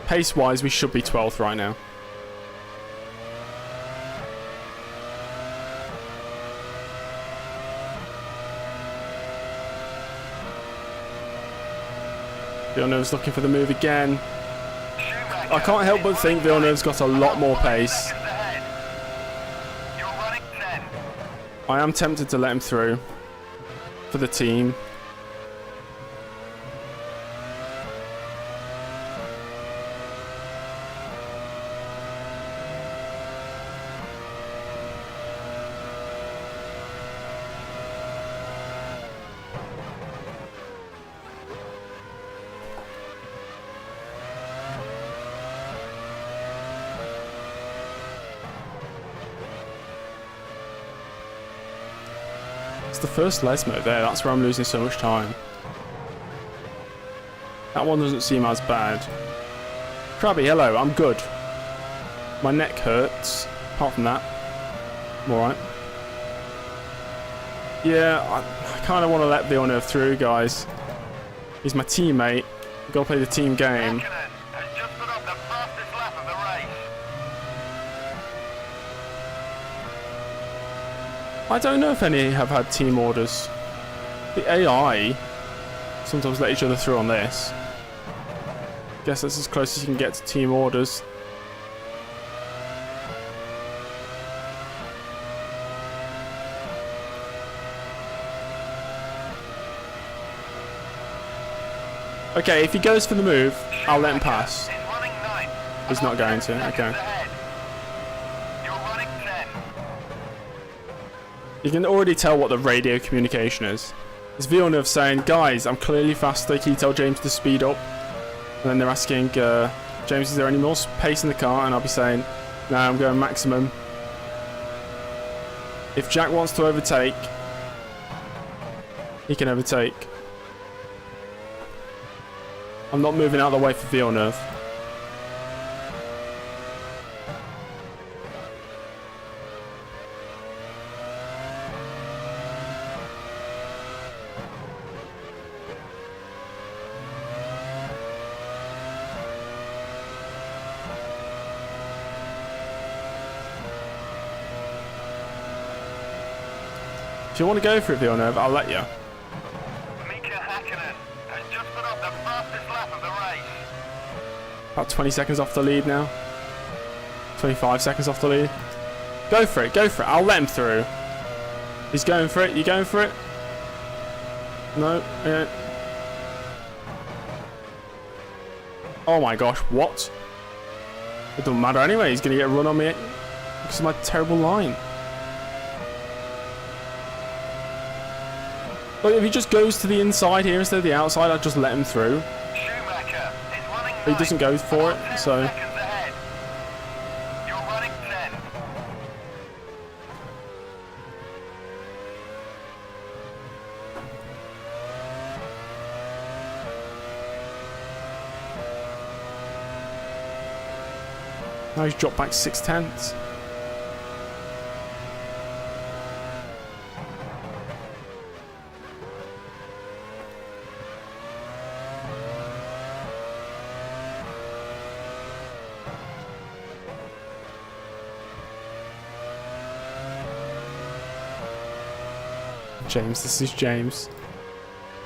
Pace-wise, we should be 12th right now. Villeneuve's looking for the move again. I can't help but think Villeneuve's got a lot more pace. I am tempted to let him through for the team. It's the first Lesmo there, that's where I'm losing so much time. That one doesn't seem as bad. Krabby, hello, I'm good. My neck hurts. Apart from that, I'm alright. Yeah, I kind of want to let Villeneuve through, guys. He's my teammate. We've got to play the team game. I don't know if any have had team orders. The AI sometimes let each other through on this. Guess that's as close as you can get to team orders. Okay, if he goes for the move, I'll let him pass. He's not going to, okay. You can already tell what the radio communication is. It's Villeneuve saying, guys, I'm clearly faster, can you tell James to speed up? And then they're asking, James, is there any more pace in the car? And I'll be saying, no, I'm going maximum. If Jack wants to overtake, he can overtake. I'm not moving out of the way for Villeneuve. If you want to go for it, Villeneuve, I'll let you. About 20 seconds off the lead now. 25 seconds off the lead. Go for it, go for it. I'll let him through. He's going for it. You going for it? No? Yeah. Oh my gosh, what? It doesn't matter anyway. He's going to get a run on me because of my terrible line. Look, if he just goes to the inside here instead of the outside, I'd just let him through. But he doesn't go for it, so... Now he's dropped back 6/10. James, this is James.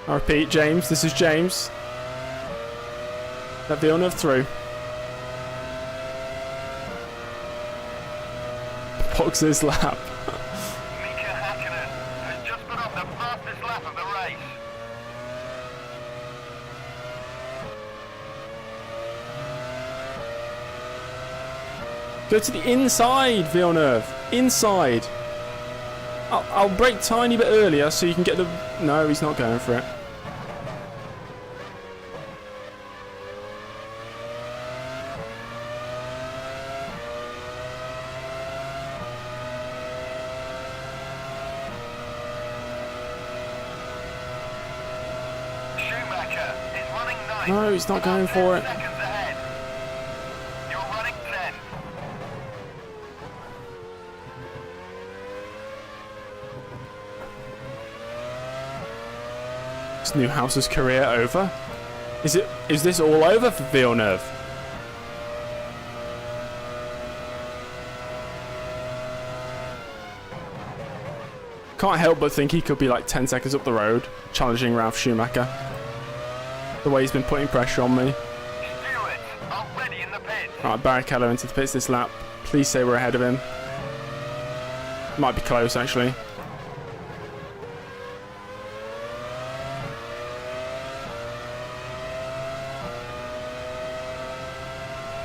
I repeat, James, this is James. Let Villeneuve through. Box his lap. Mika Hakkinen has just put up the fastest lap of the race. Go to the inside, Villeneuve. Inside. I'll brake tiny bit earlier so you can get the... No, he's not going for it. Schumacher is running 9. No, he's not going for it. Seconds ahead. You're running 10. Is Newhouse's career over? Is this all over for Villeneuve? Can't help but think he could be like 10 seconds up the road, challenging Ralf Schumacher. The way he's been putting pressure on me. Stewart, already in the pits. Right, Barrichello into the pits this lap. Please say we're ahead of him. Might be close, actually.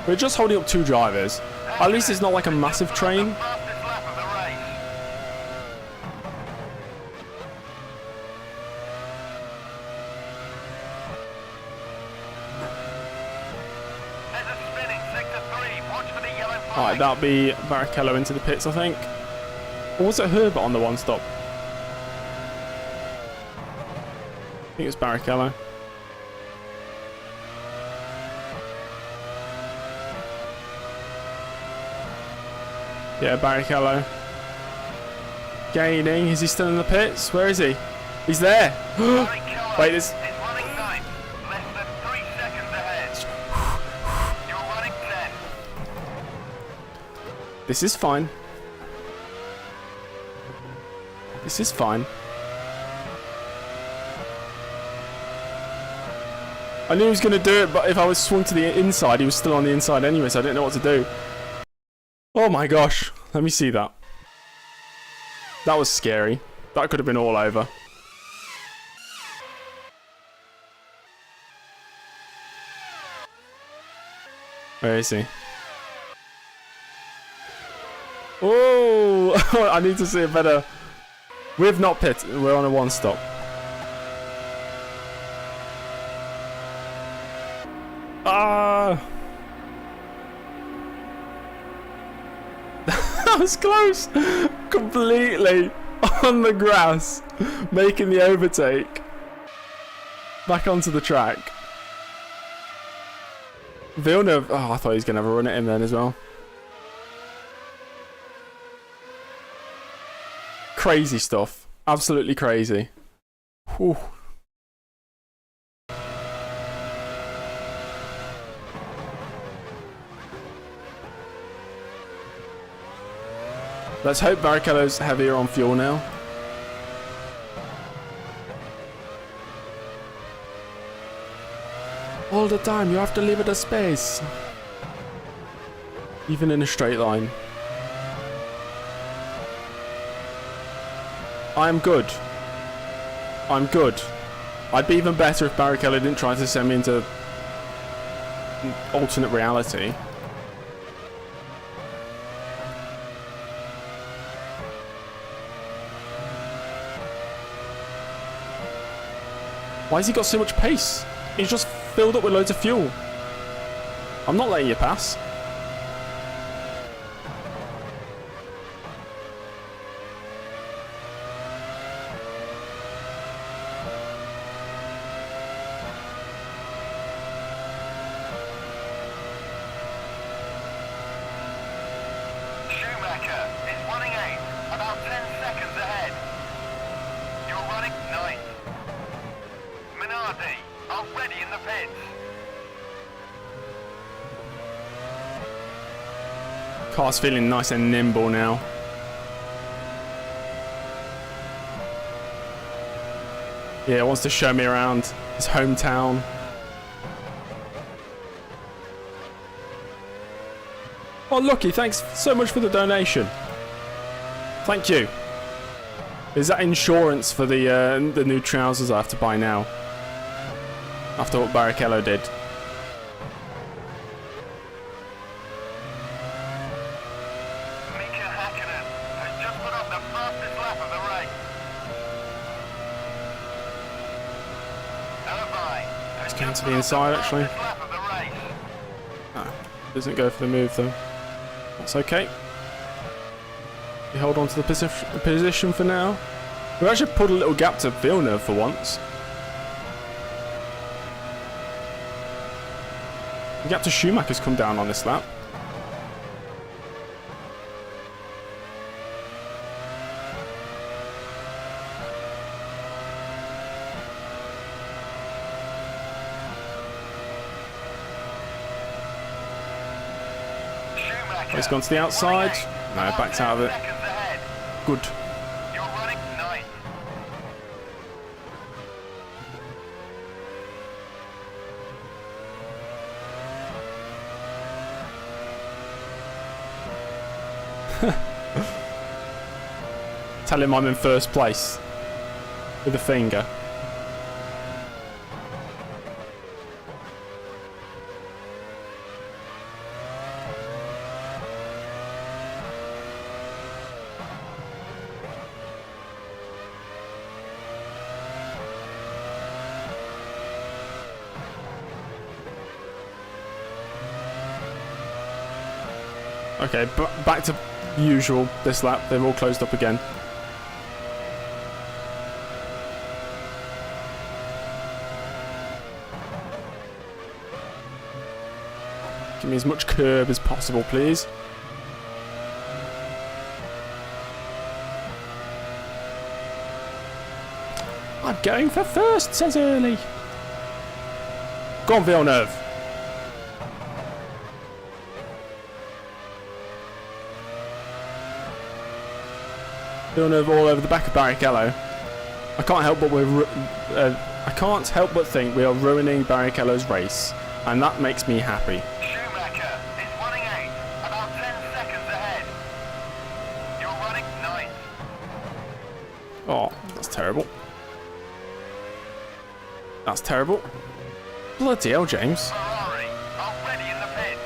We're just holding up 2 drivers. At least it's not like a massive train. Fastest lap of the race. There's a spinning sector 3. Watch for the yellow flag. Alright, that'll be Barrichello into the pits, I think. Or was it Herbert on the one stop? I think it's Barrichello. Yeah, Barrichello. Gaining. Is he still in the pits? Where is he? He's there. Wait, this. Is running 9th. Less than 3 seconds ahead. You're running 10. This is fine. This is fine. I knew he was going to do it, but if I was swung to the inside, he was still on the inside anyway, so I didn't know what to do. Oh my gosh. Let me see that. That was scary. That could have been all over. Where is he? Oh! I need to see it better. We've not pit. We're on a 1 stop. Ah! That was close. Completely on the grass, making the overtake. Back onto the track. Villeneuve. Oh, I thought he was going to have a run at him then as well. Crazy stuff. Absolutely crazy. Whew. Let's hope Barrichello's heavier on fuel now. All the time, you have to leave it a space. Even in a straight line. I'm good. I'm good. I'd be even better if Barrichello didn't try to send me into alternate reality. Why has he got so much pace? He's just filled up with loads of fuel. I'm not letting you pass. Schumacher is running 8th, about 10 seconds ahead. You're running 9th. Minardi, already in the pits. Car's feeling nice and nimble now. Yeah, wants to show me around his hometown. Oh, Lucky, thanks so much for the donation. Thank you. Is that insurance for the new trousers I have to buy now? After what Barrichello did. Mika Hakkinen has just put up the fastest lap of the race. Irvine has going just to put the up inside, the actually. fastest lap of the race. Ah, doesn't go for the move though. That's okay. We hold on to the position for now. We actually pulled a little gap to Villeneuve for once. The gap to Schumacher's come down on this lap. He's gone to the outside. No, backed out of it. Seconds ahead. Good. You're running ninth. Tell him I'm in first place. With a finger. Okay, back to usual this lap. They've all closed up again. Give me as much curb as possible, please. I'm going for first, says Early. Go on, Villeneuve. Villeneuve all over the back of Barrichello. I can't help but think we are ruining Barrichello's race, and that makes me happy. Schumacher is running 8, about 10 seconds ahead. You're running 9th. Oh, that's terrible. That's terrible. Bloody hell, James. Ferrari already in the pits.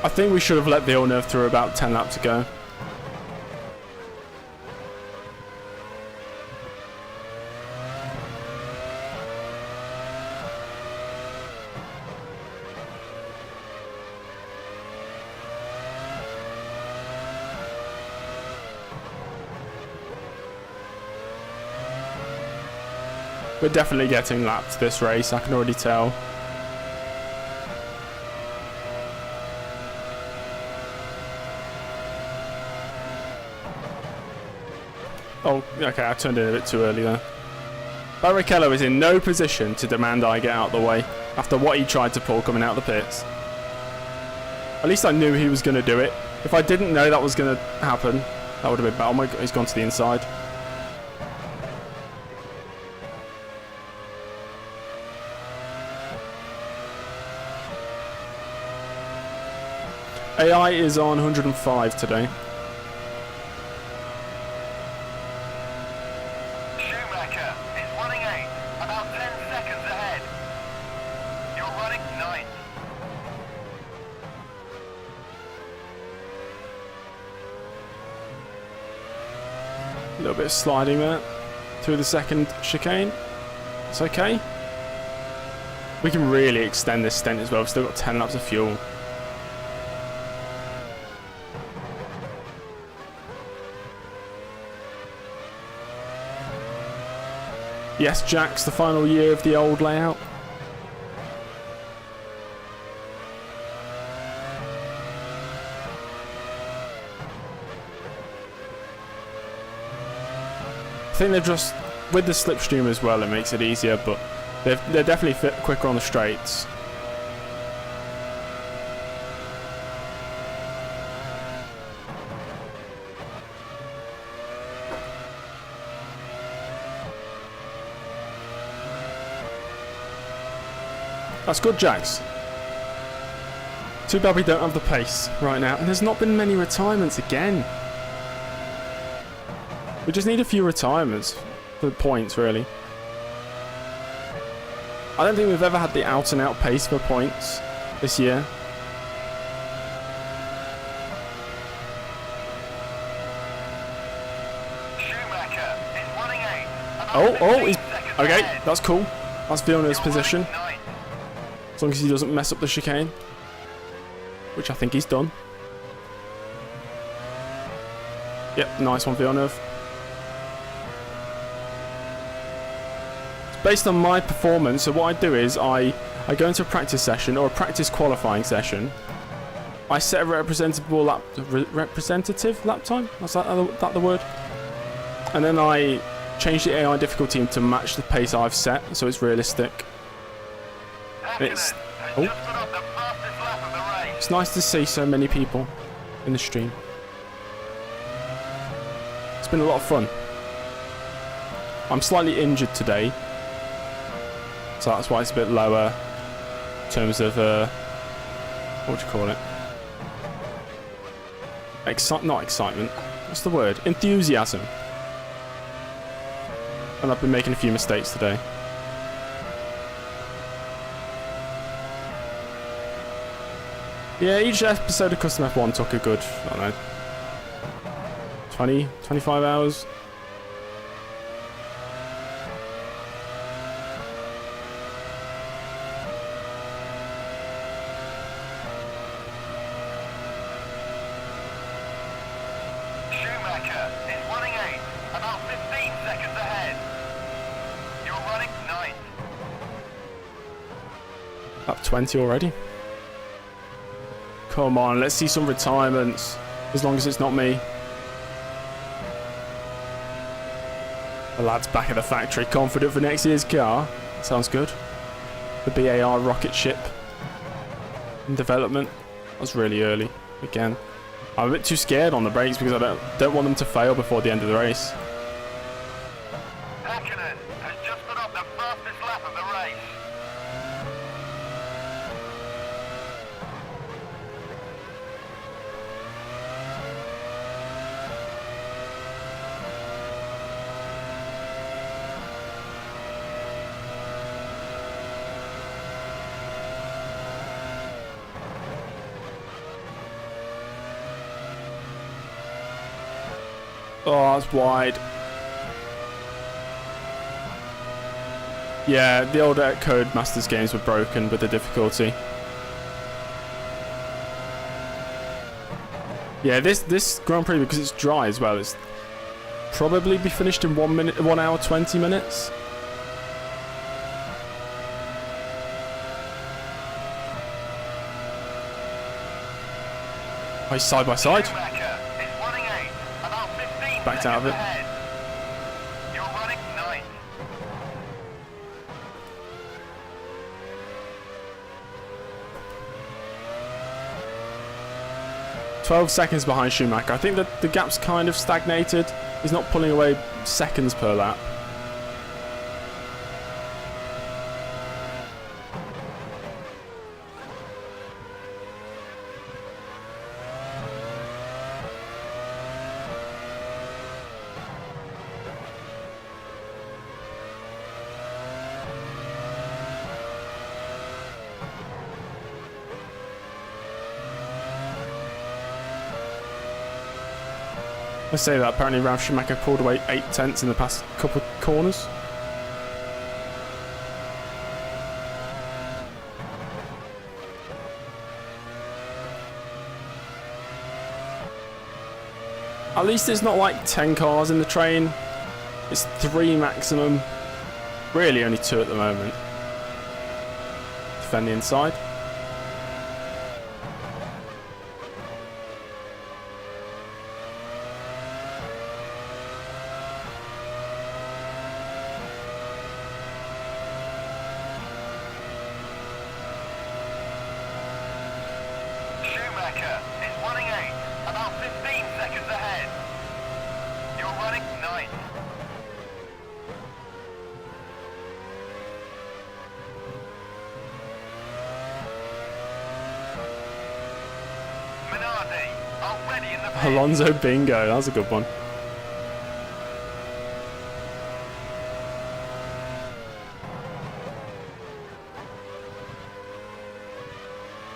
I think we should have let Villeneuve through about 10 laps ago. We're definitely getting lapped this race, I can already tell. Oh, okay, I turned in a bit too early there. Barrichello is in no position to demand I get out of the way after what he tried to pull coming out of the pits. At least I knew he was going to do it. If I didn't know that was going to happen, that would have been bad. Oh my god, he's gone to the inside. AI is on 105 today. Schumacher is running 8, about 10 seconds ahead. You're running 9th. A little bit of sliding there through the second chicane. It's okay. We can really extend this stint as well. We've still got 10 laps of fuel. Yes, Jack's the final year of the old layout. I think they're just, with the slipstream as well, it makes it easier, but they're definitely quicker on the straights. That's good, Jax. Too bad we don't have the pace right now. And there's not been many retirements again. We just need a few retirements for the points, really. I don't think we've ever had the out-and-out pace for points this year. Schumacher is running 8, about Oh, 15 he's... seconds Okay, ahead. that's cool. That's Villeneuve's You're position. running 9th. As long as he doesn't mess up the chicane. Which I think he's done. Yep, nice one, Villeneuve. Based on my performance, so what I do is I go into a practice session or a practice qualifying session. I set a representative lap time? Is that the word? And then I change the AI difficulty to match the pace I've set, so it's realistic. It's has oh, just put up the fastest lap of the race. it's nice to see so many people in the stream. It's been a lot of fun. I'm slightly injured today, so that's why it's a bit lower in terms of what do you call it? Not excitement. What's the word? Enthusiasm. And I've been making a few mistakes today. Yeah, each episode of Custom F1 took a good, I don't know, 20, 25 hours. Schumacher is running 8, about 15 seconds ahead. You're running 9th. Up 20 already. Come on, let's see some retirements. As long as it's not me. The lad's back at the factory, confident for next year's car. Sounds good. The BAR rocket ship in development. That was really early. Again, I'm a bit too scared on the brakes because I don't want them to fail before the end of the race. Hakkinen has just put up the fastest lap of the race. Oh, that's wide. Yeah, the old Code Masters games were broken with the difficulty. Yeah, this Grand Prix, because it's dry as well, it's probably be finished in 1 hour 20 minutes. Oh, he's side by side. Schumacher is running 8, about 15 Backed out of it. ahead. You're running 9th. 12 seconds behind Schumacher. I think that the gap's kind of stagnated. He's not pulling away seconds per lap. I say that apparently Ralf Schumacher pulled away 8/10 in the past couple of corners. At least it's not like 10 cars in the train. It's 3 maximum. Really only 2 at the moment. Defend the inside. Schumacher is running 8, about 15 seconds ahead. You're running 9th. Minardi already in the pit. Alonso bingo. That was a good one.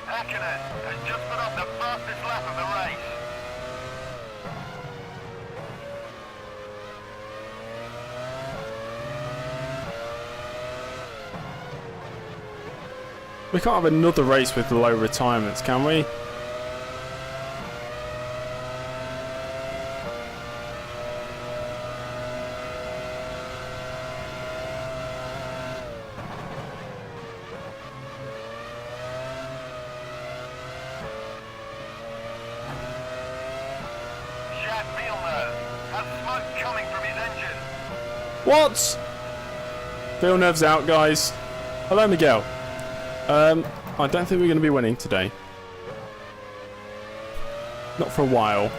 Hakkinen has just put up the fastest lap of the race. We can't have another race with low retirements, can we? Has smoke coming from his engine. What? Villeneuve's out, guys. Hello, Miguel. I don't think we're going to be winning today. Not for a while.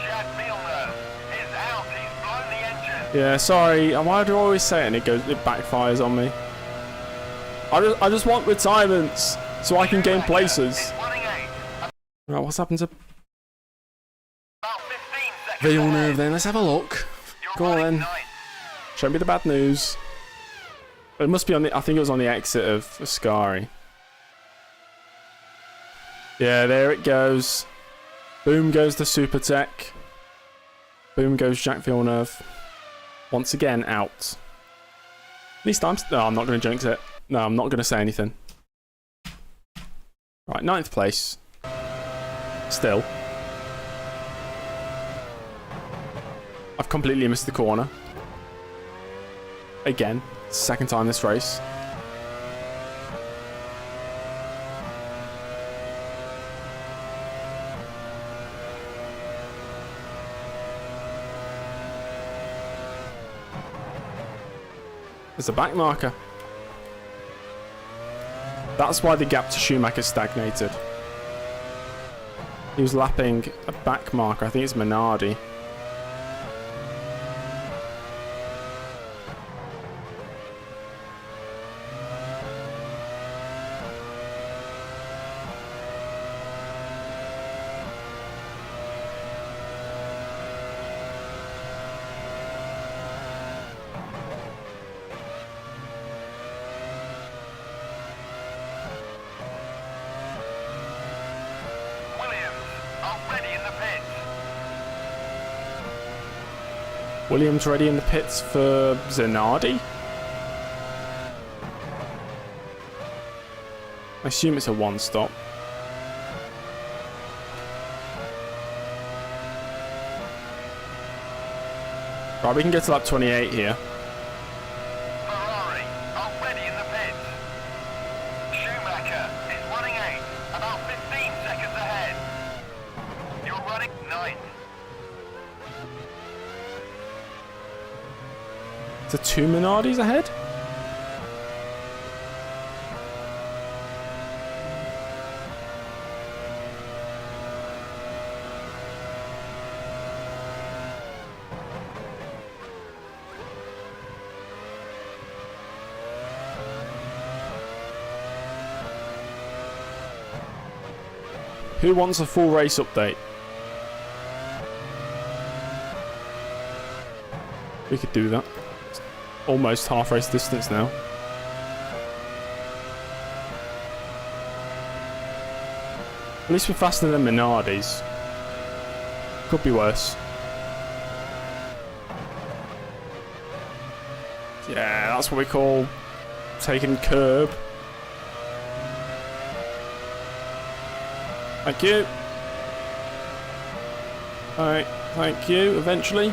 Jack Villeneuve is out. He's blown the engine. Yeah, sorry. Why do I always say it and it backfires on me? I just want retirements so I can gain places. Is running 8. Right, what's happened to About 15 seconds Villeneuve ahead. then? Let's have a look. You're Go on running then. 9th. Show me the bad news. It must be on the. I think it was on the exit of Ascari. Yeah, there it goes. Boom goes the Super Tech. Boom goes Jack Villeneuve. Once again, out. At least I'm. No, I'm not going to jinx it. No, I'm not going to say anything. Right, 9th place. Still. I've completely missed the corner. Again. Second time this race. There's a back marker. That's why the gap to Schumacher stagnated. He was lapping a back marker. I think it's Minardi. Williams ready in the pits for Zanardi. I assume it's a one stop. Right, we can get to lap 28 here. Ferrari already in the pits. Schumacher is running 8, about 15 seconds ahead. You're running 9th. Is there 2 Minardis ahead? Who wants a full race update? We could do that. It's almost half race distance now. At least we're faster than Minardi's. Could be worse. Yeah, that's what we call taking curb. Thank you. Alright, thank you, eventually.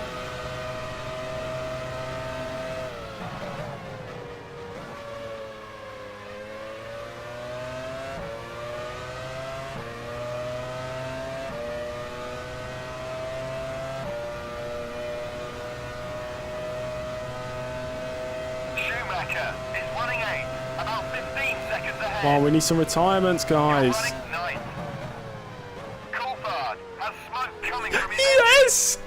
Schumacher is running 8, about 15 seconds ahead. Oh, we need some retirements, guys. You're running 9th. Coulthard has smoke coming from his Yes!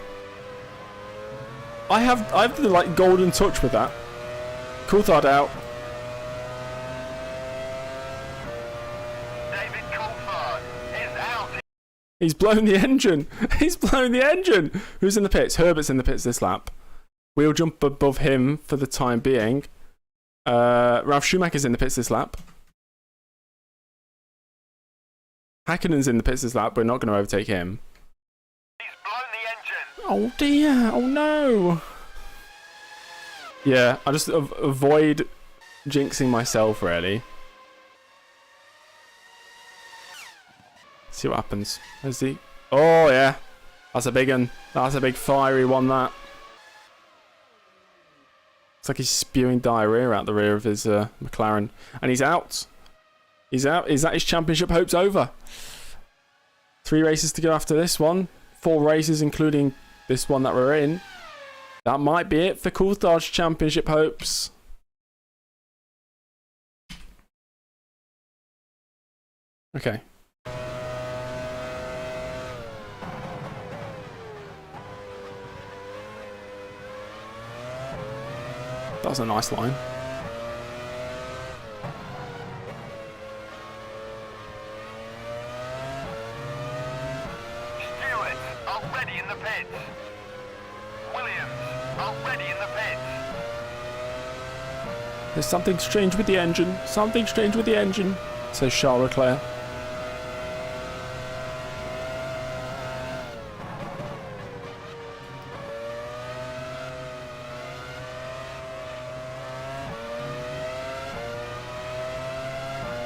I have the like golden touch with that. Coulthard out. David Coulthard is out. He's blown the engine. He's blown the engine. Who's in the pits? Herbert's in the pits this lap. We'll jump above him for the time being. Ralf Schumacher's in the pits this lap. Hakkinen's in the pits this lap. We're not going to overtake him. He's blown the engine. Oh dear. Oh no. Yeah, I just avoid jinxing myself, really. See what happens. There's the... Oh yeah. That's a big one. That's a big fiery one, that. It's like he's spewing diarrhea out the rear of his McLaren. And he's out. He's out. Is that his championship hopes over? 3 races to go after this one. 4 races, including this one that we're in. That might be it for Coulthard's championship hopes. Okay. That was a nice line. Stewart, already in the pits. Williams, already in the pits. There's something strange with the engine. Something strange with the engine, says Charles Leclerc.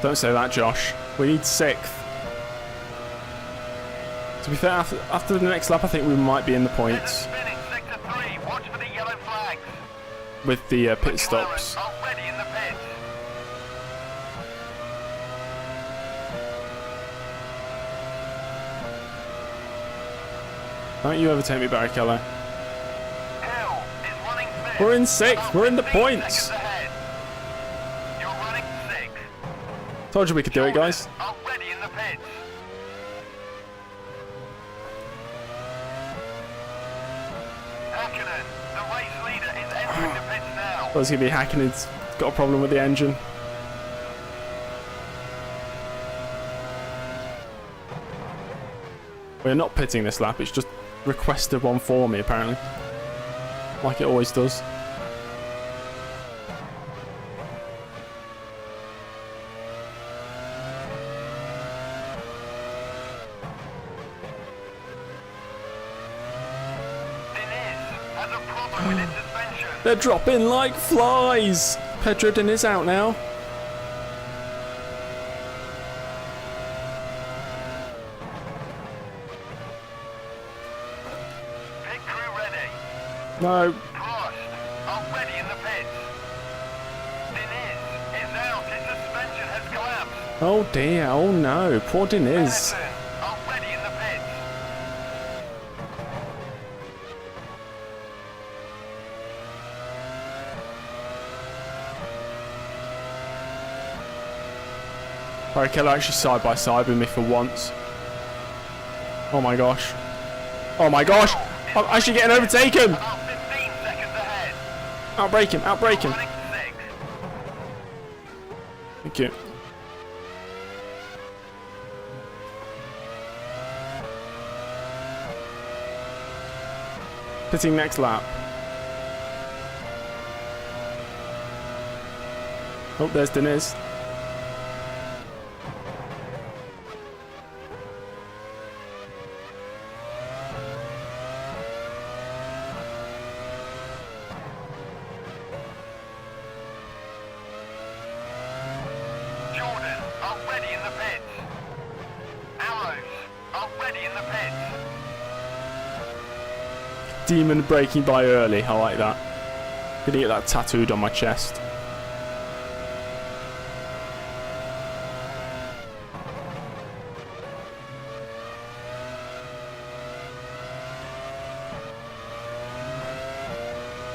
Don't say that, Josh. We need 6th. To be fair, after the next lap, I think we might be in the points. Spinning sector 3. Watch for the yellow flags. With the pit stops. Already in the pits. Don't you ever take me back, Keller. Hill is running 5th. We're in 6th. About We're in the 15 points. seconds ahead. You're running 6th. Told you we could do it, guys. Already in the pits. Hakkinen, the race leader, is entering the pits now. Well, it's going to be Hackenen's got a problem with the engine. We're not pitting this lap. It's just requested one for me, apparently. Like it always does. Has a problem with its suspension. They're dropping like flies. Pedro Diniz out now. Pit crew ready. No. Prost, already in the pits. Diniz is out. His suspension has collapsed. Oh dear. Oh no. Poor Diniz. Benetton, already in the pits. Barrichello actually side by side with me for once. Oh my gosh. Oh my gosh. I'm actually getting overtaken. About 15 seconds ahead. Outbrake him. Outbrake him. Running 6th. Thank you. Pitting next lap. Oh, there's Diniz. Jordan, already in the pits. Arrows, already in the pits. Demon braking by early. I like that. Gonna get that tattooed on my chest.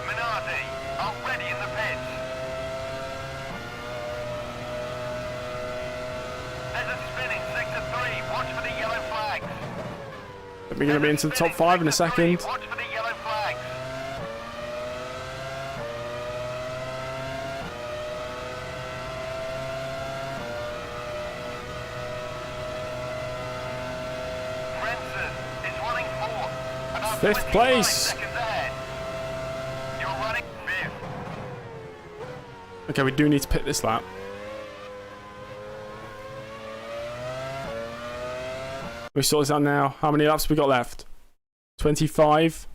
Minardi, already in the pits. There's a spinning sector 3. Watch for the yellow flags. We're gonna be into the top 5 in a second. Watch for the yellow flags. Renson is running 4th. About 5th 25 place. seconds ahead. You're running 5th. Okay, we do need to pit this lap. We sort this out now. How many laps have we got left? 25.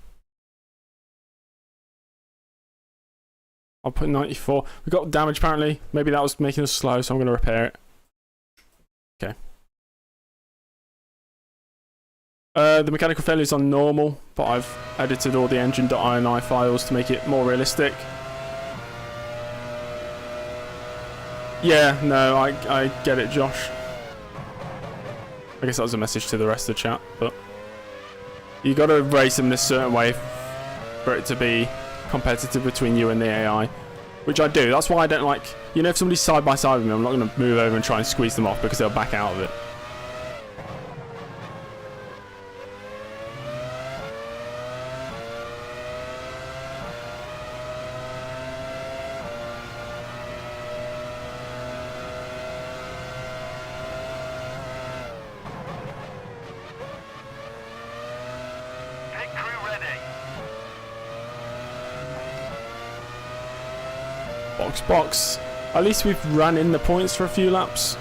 I'll put 94. We got damage apparently. Maybe that was making us slow, so I'm going to repair it. Okay. The mechanical failure is on normal, but I've edited all the engine.ini files to make it more realistic. Yeah, no, I get it, Josh. I guess that was a message to the rest of the chat, but you got to race them in a certain way for it to be competitive between you and the AI, which I do. That's why I don't like, you know, if somebody's side by side with me, I'm not going to move over and try and squeeze them off because they'll back out of it. Box, box. At least we've ran in the points for a few laps.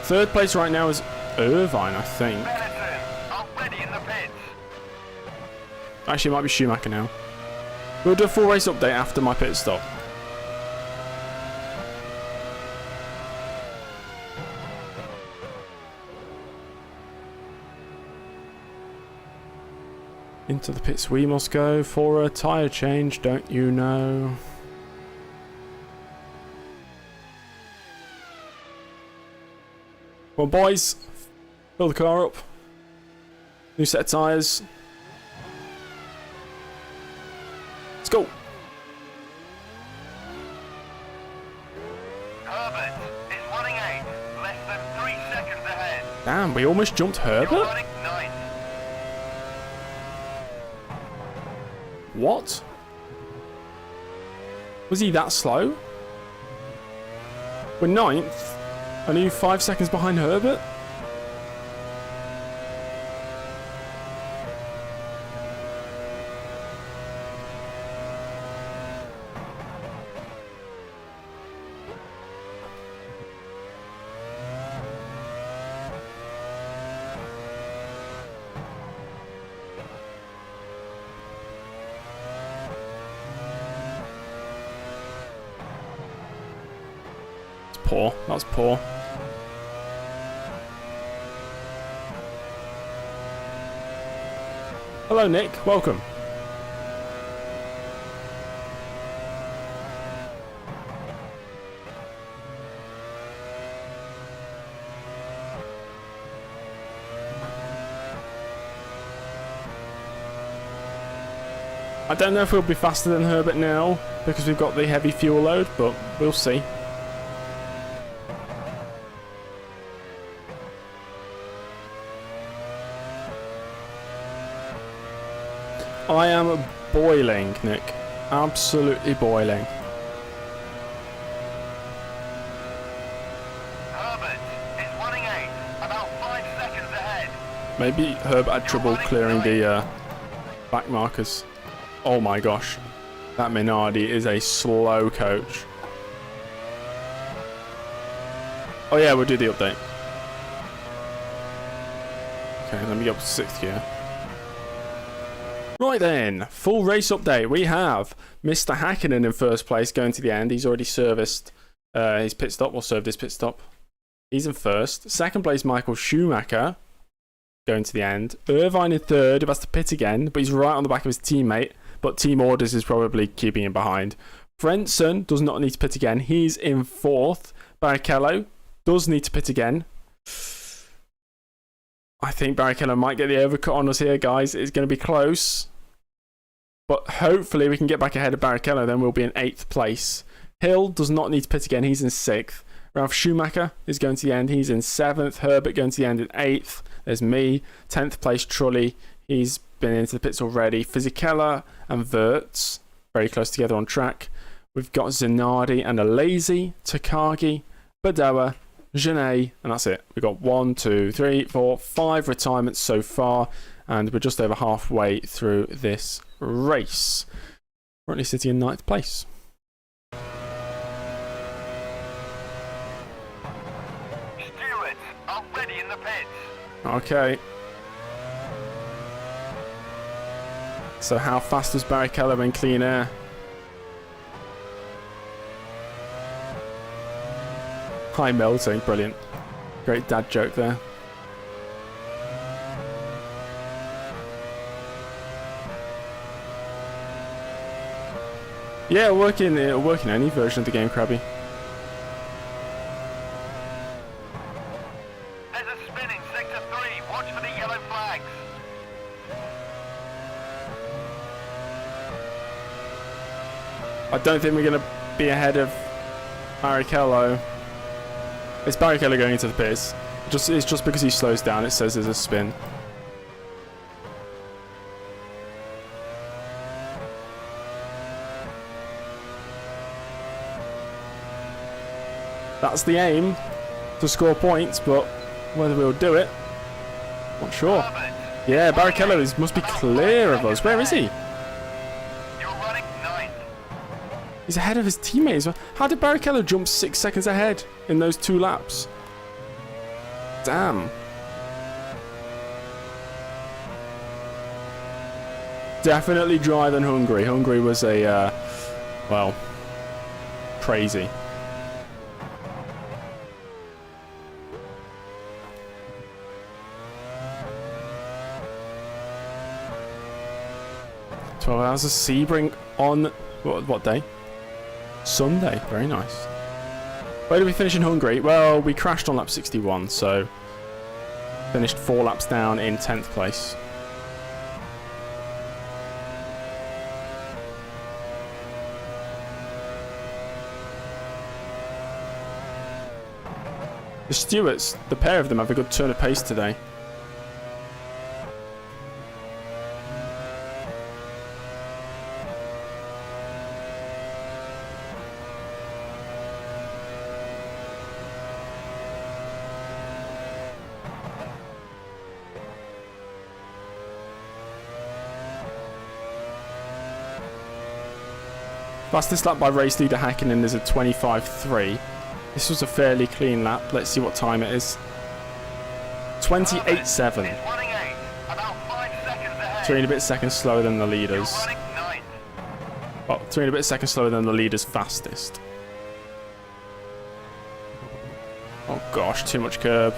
Third place right now is Irvine, I think. Benetton, already in the pits. Actually, it might be Schumacher now. We'll do a full race update after my pit stop. Into the pits we must go for a tyre change, don't you know? Well, boys, fill the car up. New set of tyres. Let's go. Herbert is running 8, less than 3 seconds ahead. Damn, we almost jumped You're Herbert? running 9th. What? Was he that slow? We're 9th. Only 5 seconds behind Herbert? It's poor. That was poor. Hello, Nick. Welcome. I don't know if we'll be faster than Herbert now because we've got the heavy fuel load, but we'll see. I am boiling, Nick. Absolutely boiling. Herbert is running 8, about 5 seconds ahead. Maybe Herbert had trouble clearing the back markers. Oh my gosh. That Minardi is a slow coach. Oh yeah, we'll do the update. Okay, let me get up to 6th gear. Right then, full race update. We have Mr. Hakkinen in first place going to the end. He's already serviced his pit stop, or served his pit stop. He's in first. Second place, Michael Schumacher going to the end. Irvine in third, who has to pit again, but he's right on the back of his teammate. But team orders is probably keeping him behind. Frentzen does not need to pit again. He's in fourth. Barrichello does need to pit again. I think Barrichello might get the overcut on us here, guys. It's going to be close. But hopefully we can get back ahead of Barrichello, then we'll be in 8th place. Hill does not need to pit again. He's in 6th. Ralph Schumacher is going to the end. He's in 7th. Herbert going to the end in 8th. There's me. 10th place, Trulli. He's been into the pits already. Fisichella and Wirtz very close together on track. We've got Zanardi and Alesi, Takagi, Badoa, Genet, and that's it. We've got 1, 2, 3, 4, 5 retirements so far, and we're just over halfway through this race. Currently sitting in 9th place. Stewards are ready in the pits. Okay. So how fast was Barrichello in clean air? High melting, brilliant. Great dad joke there. Yeah, it'll work in any version of the game, Krabby. There's a spin in sector 3. Watch for the yellow flags. I don't think we're going to be ahead of Barrichello. It's Barrichello going into the pits. It's just because he slows down, it says there's a spin. That's the aim, to score points, but whether we'll do it, not sure. Yeah, Barrichello must be clear of us. Where is he? You're running 9th. He's ahead of his teammates. How did Barrichello jump 6 seconds ahead in those 2 laps? Damn. Definitely drier than Hungary. Hungary was a, well, crazy. Hours of Sebring on what day? Sunday. Very nice. Where did we finish in Hungary? Well, we crashed on lap 61, so finished 4 laps down in 10th place. The Stewarts, the pair of them, have a good turn of pace today. Fastest lap by race leader Hakkinen is a 25.3. This was a fairly clean lap. Let's see what time it is. 28.7. 3 and a bit seconds slower than the leaders. Well, 3 and a bit seconds slower than the leader's fastest. Oh gosh, too much curb.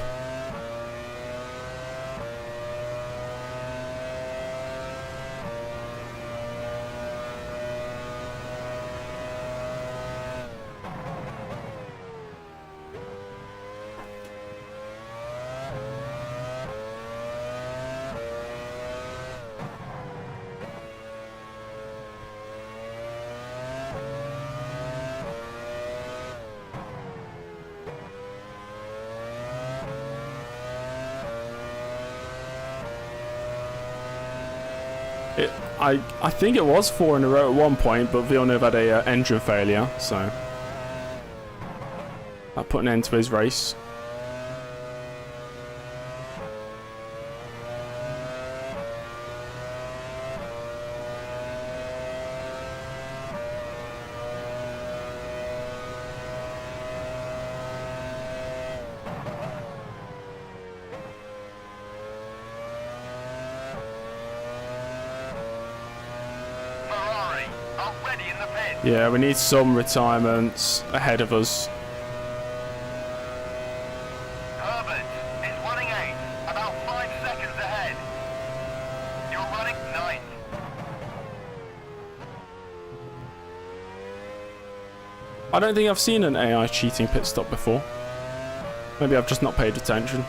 I think it was 4 in a row at one point, but Villeneuve had a engine failure, so that put an end to his race. Yeah, we need some retirements ahead of us. Herbert is running 8, about 5 seconds ahead. You're running 9th. I don't think I've seen an AI cheating pit stop before. Maybe I've just not paid attention.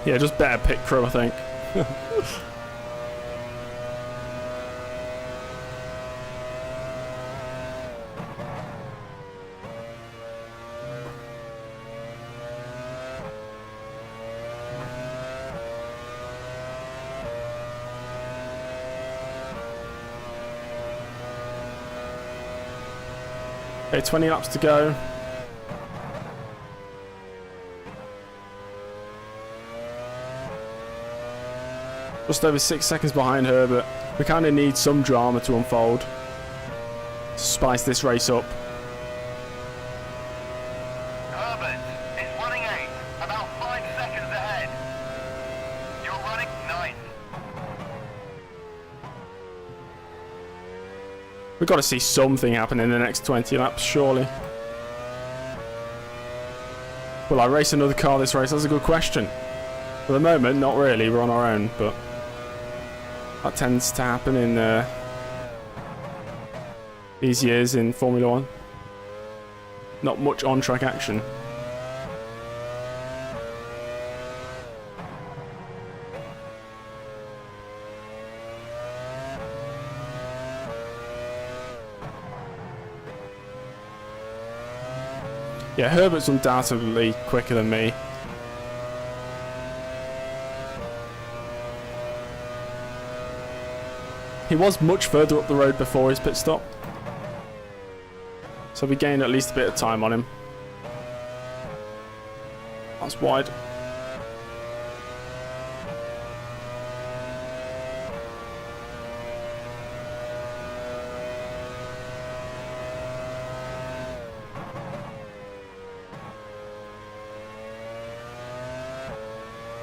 Yeah, just better pit crew, I think. Okay, 20 laps to go. Just over 6 seconds behind her, but we kind of need some drama to unfold to spice this race up. Herbert is running 8, about 5 seconds ahead. You're running 9th. We've got to see something happen in the next 20 laps, surely. Will I race another car this race? That's a good question. For the moment, not really. We're on our own, but that tends to happen in these years in Formula 1. Not much on-track action. Yeah, Herbert's undoubtedly quicker than me. He was much further up the road before his pit stop. So we gained at least a bit of time on him. That's wide.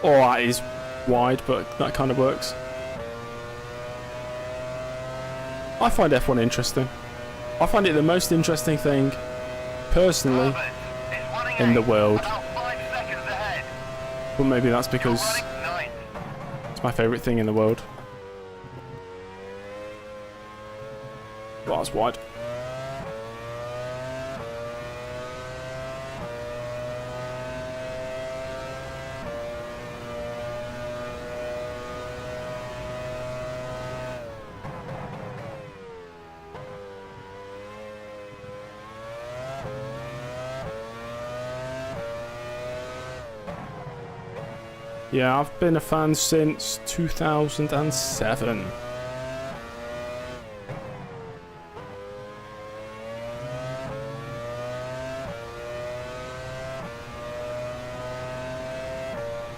Oh, that is wide, but that kind of works. I find F1 interesting. I find it the most interesting thing, personally, in the world. But maybe that's because it's my favourite thing in the world. Well, that's wide. Yeah, I've been a fan since 2007.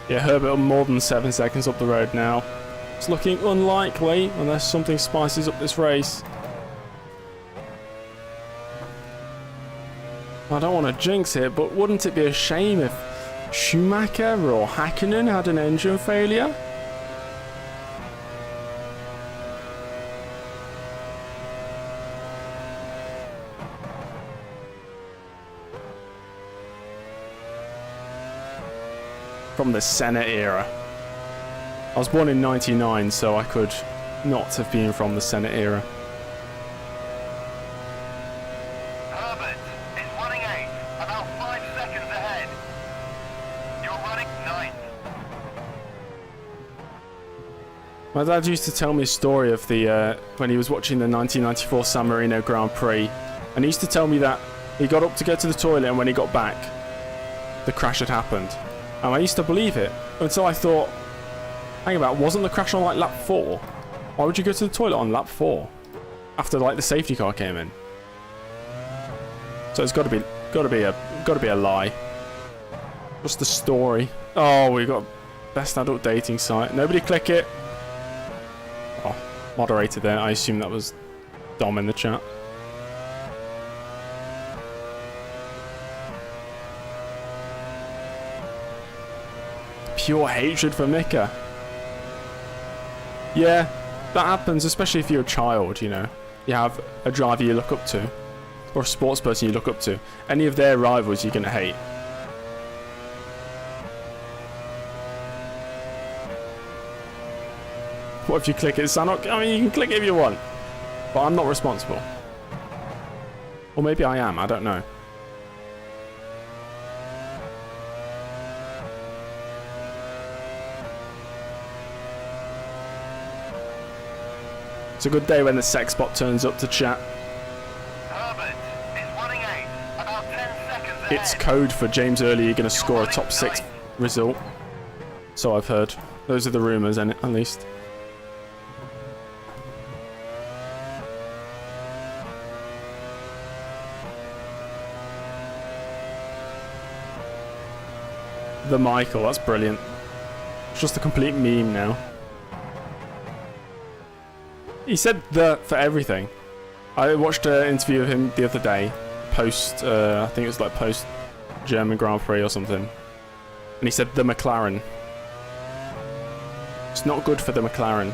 Yeah, Herbert more than 7 seconds up the road now. It's looking unlikely unless something spices up this race. I don't want to jinx it, but wouldn't it be a shame if Schumacher or Hakkinen had an engine failure? From the Senna era. I was born in '99, so I could not have been from the Senna era. Herbert is running 8, about 5 seconds ahead. You're running 9th. My dad used to tell me a story of the when he was watching the 1994 San Marino Grand Prix, and he used to tell me that he got up to go to the toilet, and when he got back, the crash had happened. And I used to believe it until I thought, hang about, wasn't the crash on like lap 4? Why would you go to the toilet on lap 4 after like the safety car came in? So it's got to be a lie. What's the story? Oh, we got best adult dating site. Nobody click it. Oh, moderator there. I assume that was Dom in the chat. Pure hatred for Mika. Yeah, that happens, especially if you're a child, you know. You have a driver you look up to, or a sports person you look up to. Any of their rivals you're going to hate. What if you click it, Sanok? I mean, you can click it if you want. But I'm not responsible. Or maybe I am, I don't know. It's a good day when the sex bot turns up to chat. Herbert is running 8, about 10 seconds ahead. It's code for James Early going to score a top 6 result. So I've heard. Those are the rumours, at least. The Michael, that's brilliant. It's just a complete meme now. He said the for everything. I watched an interview of him the other day, post, I think it was like post German Grand Prix or something. And he said the McLaren. It's not good for the McLaren.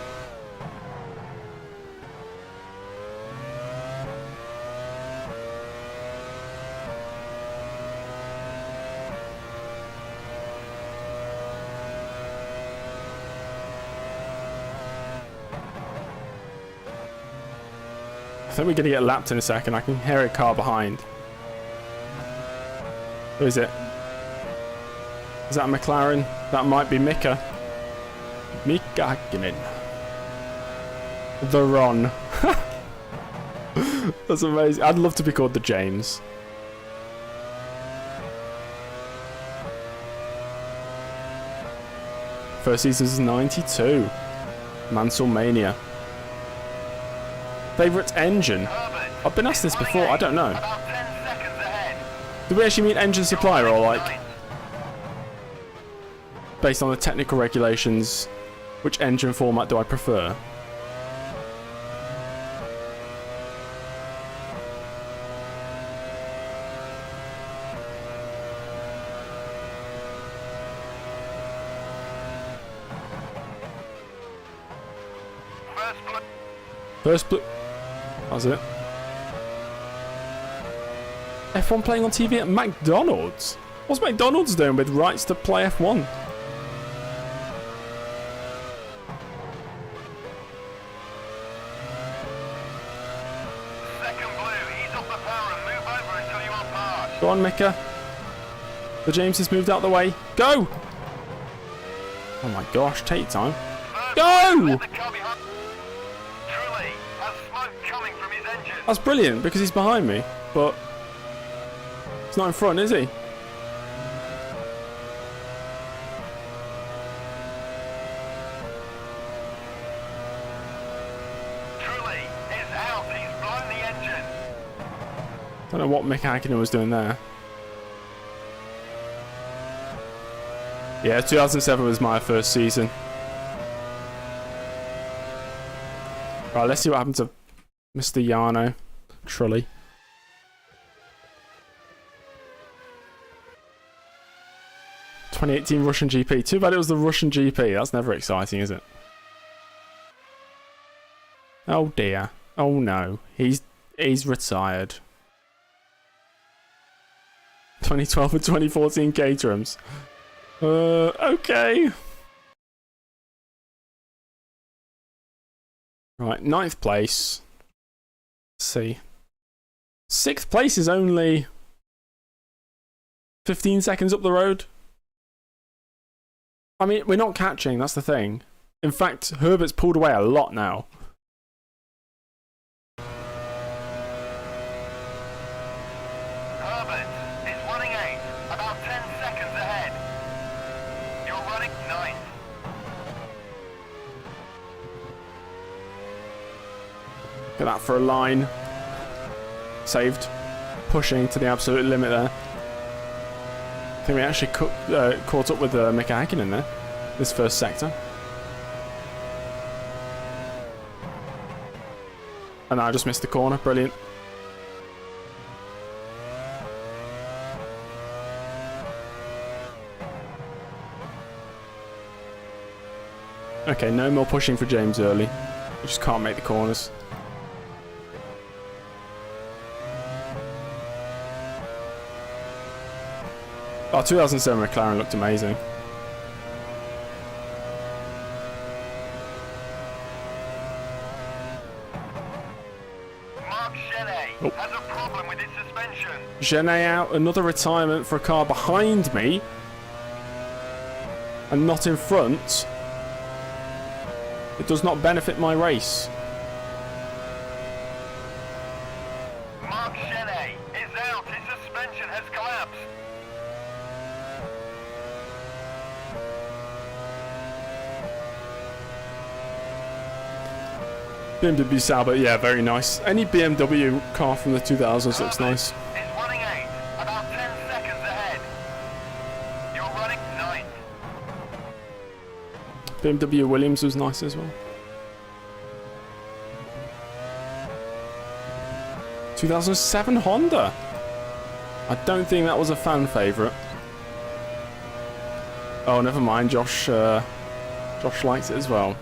I think we're going to get lapped in a second. I can hear a car behind. Who is it? Is that a McLaren? That might be Mika. Mika Hakkinen. The Ron. That's amazing. I'd love to be called the James. First season is 92. Manselmania. Favourite engine? I've been asked this before, I don't know. About 10 seconds ahead. Do we actually mean engine supplier or like based on the technical regulations, which engine format do I prefer? First blue. That's it. F1 playing on TV at McDonald's? What's McDonald's doing with rights to play F1? Second blue, ease up the power and move over until you are passed. Go on, Mika. The James has moved out the way. Go! Oh my gosh, take your time. Go! Truly has smoke coming from his engine. That's brilliant because he's behind me, but he's not in front, is he? Truly is out. He's blown the engine. Don't know what Mick Hakkinen was doing there. Yeah, 2007 was my first season. Right, let's see what happened to Mr. Yarno Trulli. ...2018 Russian GP. Too bad it was the Russian GP. That's never exciting, is it? Oh dear. Oh no. He's retired. 2012 and 2014 Caterhams. Okay. Right, 9th place. Let's see. 6th place is only 15 seconds up the road. I mean, we're not catching, that's the thing. In fact, Herbert's pulled away a lot now. Herbert is running 8, about 10 seconds ahead. You're running 9th. Get that for a line. Saved. Pushing to the absolute limit there. I think we actually caught up with Mika Hakkinen there. This first sector. And I just missed the corner. Brilliant. Okay, no more pushing for James early. We just can't make the corners. Oh, 2007 McLaren looked amazing. Mark Genet has a problem with his suspension. Genet out, another retirement for a car behind me. And not in front. It does not benefit my race. Mark Genet is out. His suspension has collapsed. BMW Sauber, yeah, very nice. Any BMW car from the 2000s looks nice. Is running 8, about 10 seconds ahead. You're running 9th. BMW Williams was nice as well. 2007 Honda. I don't think that was a fan favourite. Oh, never mind. Josh likes it as well.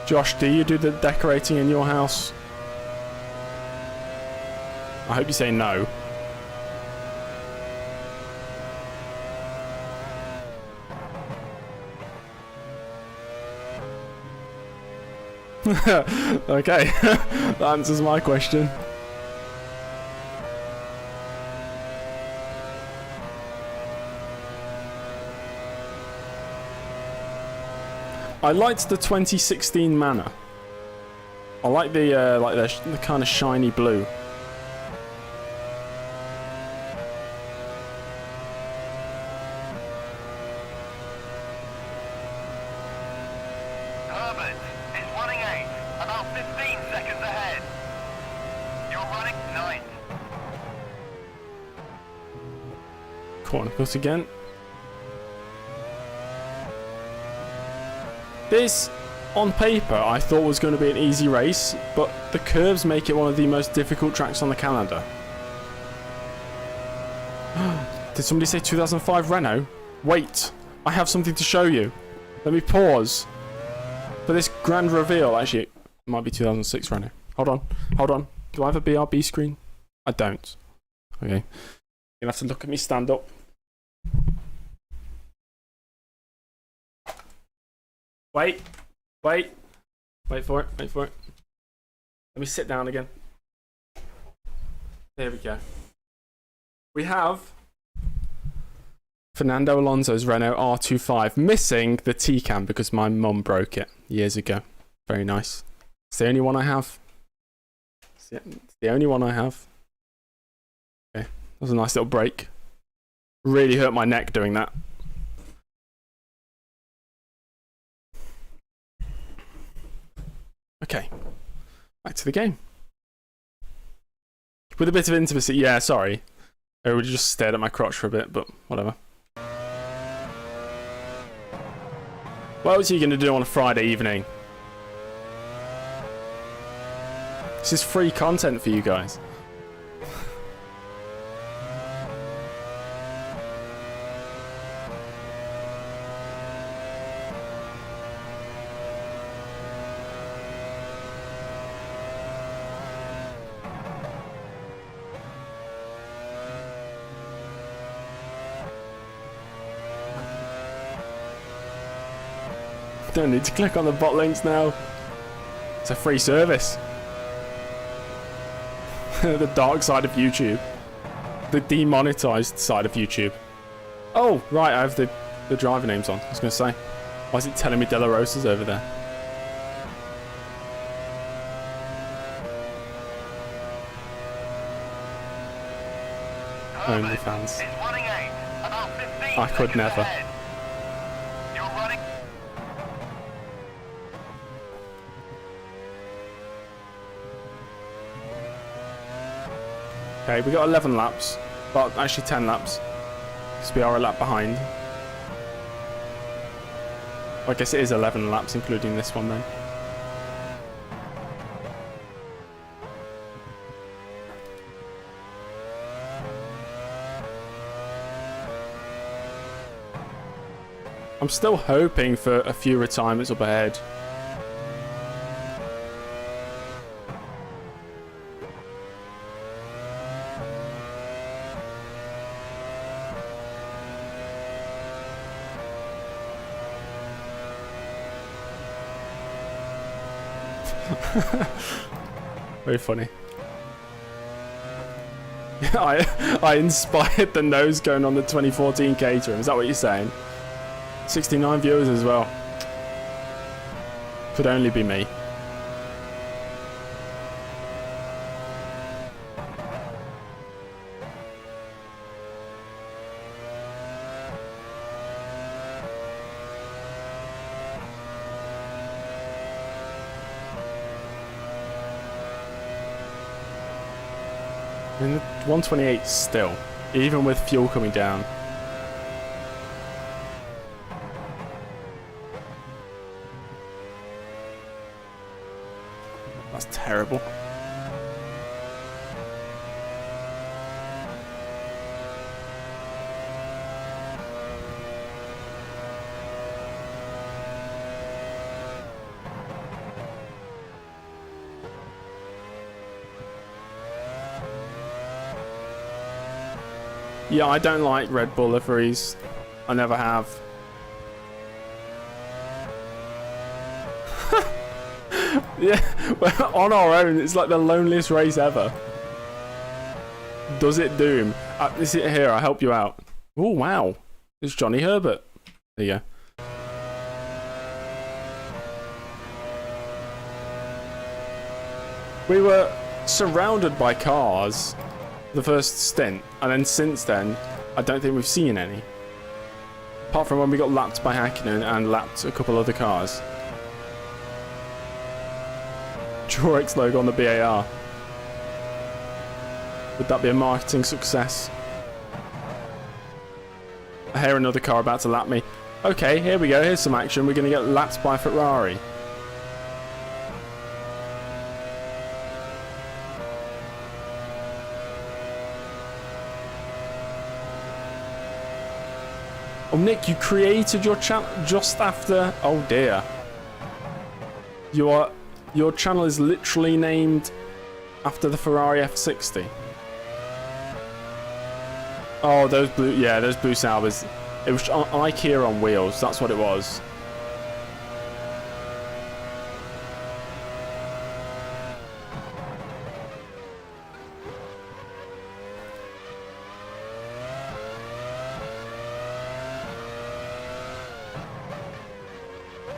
Josh, do you do the decorating in your house? I hope you say no. Okay, that answers my question. I liked the 2016 Manor. I like the kind of shiny blue. Herbert is running 8, about 15 seconds ahead. You're running 9th. Corner cut again. This, on paper, I thought was going to be an easy race, but the curves make it one of the most difficult tracks on the calendar. Did somebody say 2005 Renault? Wait, I have something to show you. Let me pause for this grand reveal. Actually, it might be 2006 Renault. Hold on. Do I have a BRB screen? I don't. Okay. You're gonna have to look at me stand up. Wait for it. Let me sit down again. There we go. We have Fernando Alonso's Renault R25, missing the T-cam because my mum broke it years ago. Very nice. It's the only one I have. It's the only one I have. Okay, that was a nice little break. Really hurt my neck doing that. Okay, back to the game. With a bit of intimacy, yeah, sorry. I would have just stared at my crotch for a bit, but whatever. What else are you going to do on a Friday evening? This is free content for you guys. Don't need to click on the bot links now. It's a free service. The dark side of YouTube. The demonetized side of YouTube. Oh, right, I have the driver names on. I was going to say. Why is it telling me De La Rosa's over there? OnlyFans. I could never. Okay, we got 11 laps, but actually 10 laps, because we are a lap behind. Well, I guess it is 11 laps, including this one then. I'm still hoping for a few retirements up ahead. Very funny. I inspired the nose cone on the 2014 Caterham. Is that what you're saying? 69 viewers as well. Could only be me. In the 128 still, even with fuel coming down. That's terrible. Yeah, I don't like Red Bull liveries. I never have. Yeah, well, on our own, it's like the loneliest race ever. Does it doom? This is here, I'll help you out. Oh, wow. It's Johnny Herbert. There you go. We were surrounded by cars the first stint, and then since then, I don't think we've seen any. Apart from when we got lapped by Hakkinen and lapped a couple other cars. Durex logo on the BAR. Would that be a marketing success? I hear another car about to lap me. Okay, here we go. Here's some action. We're going to get lapped by Ferrari. Oh, Nick, you created your channel just after... Oh, dear. Your channel is literally named after the Ferrari F60. Oh, those blue... Yeah, those blue Saubers. It was IKEA on wheels. That's what it was.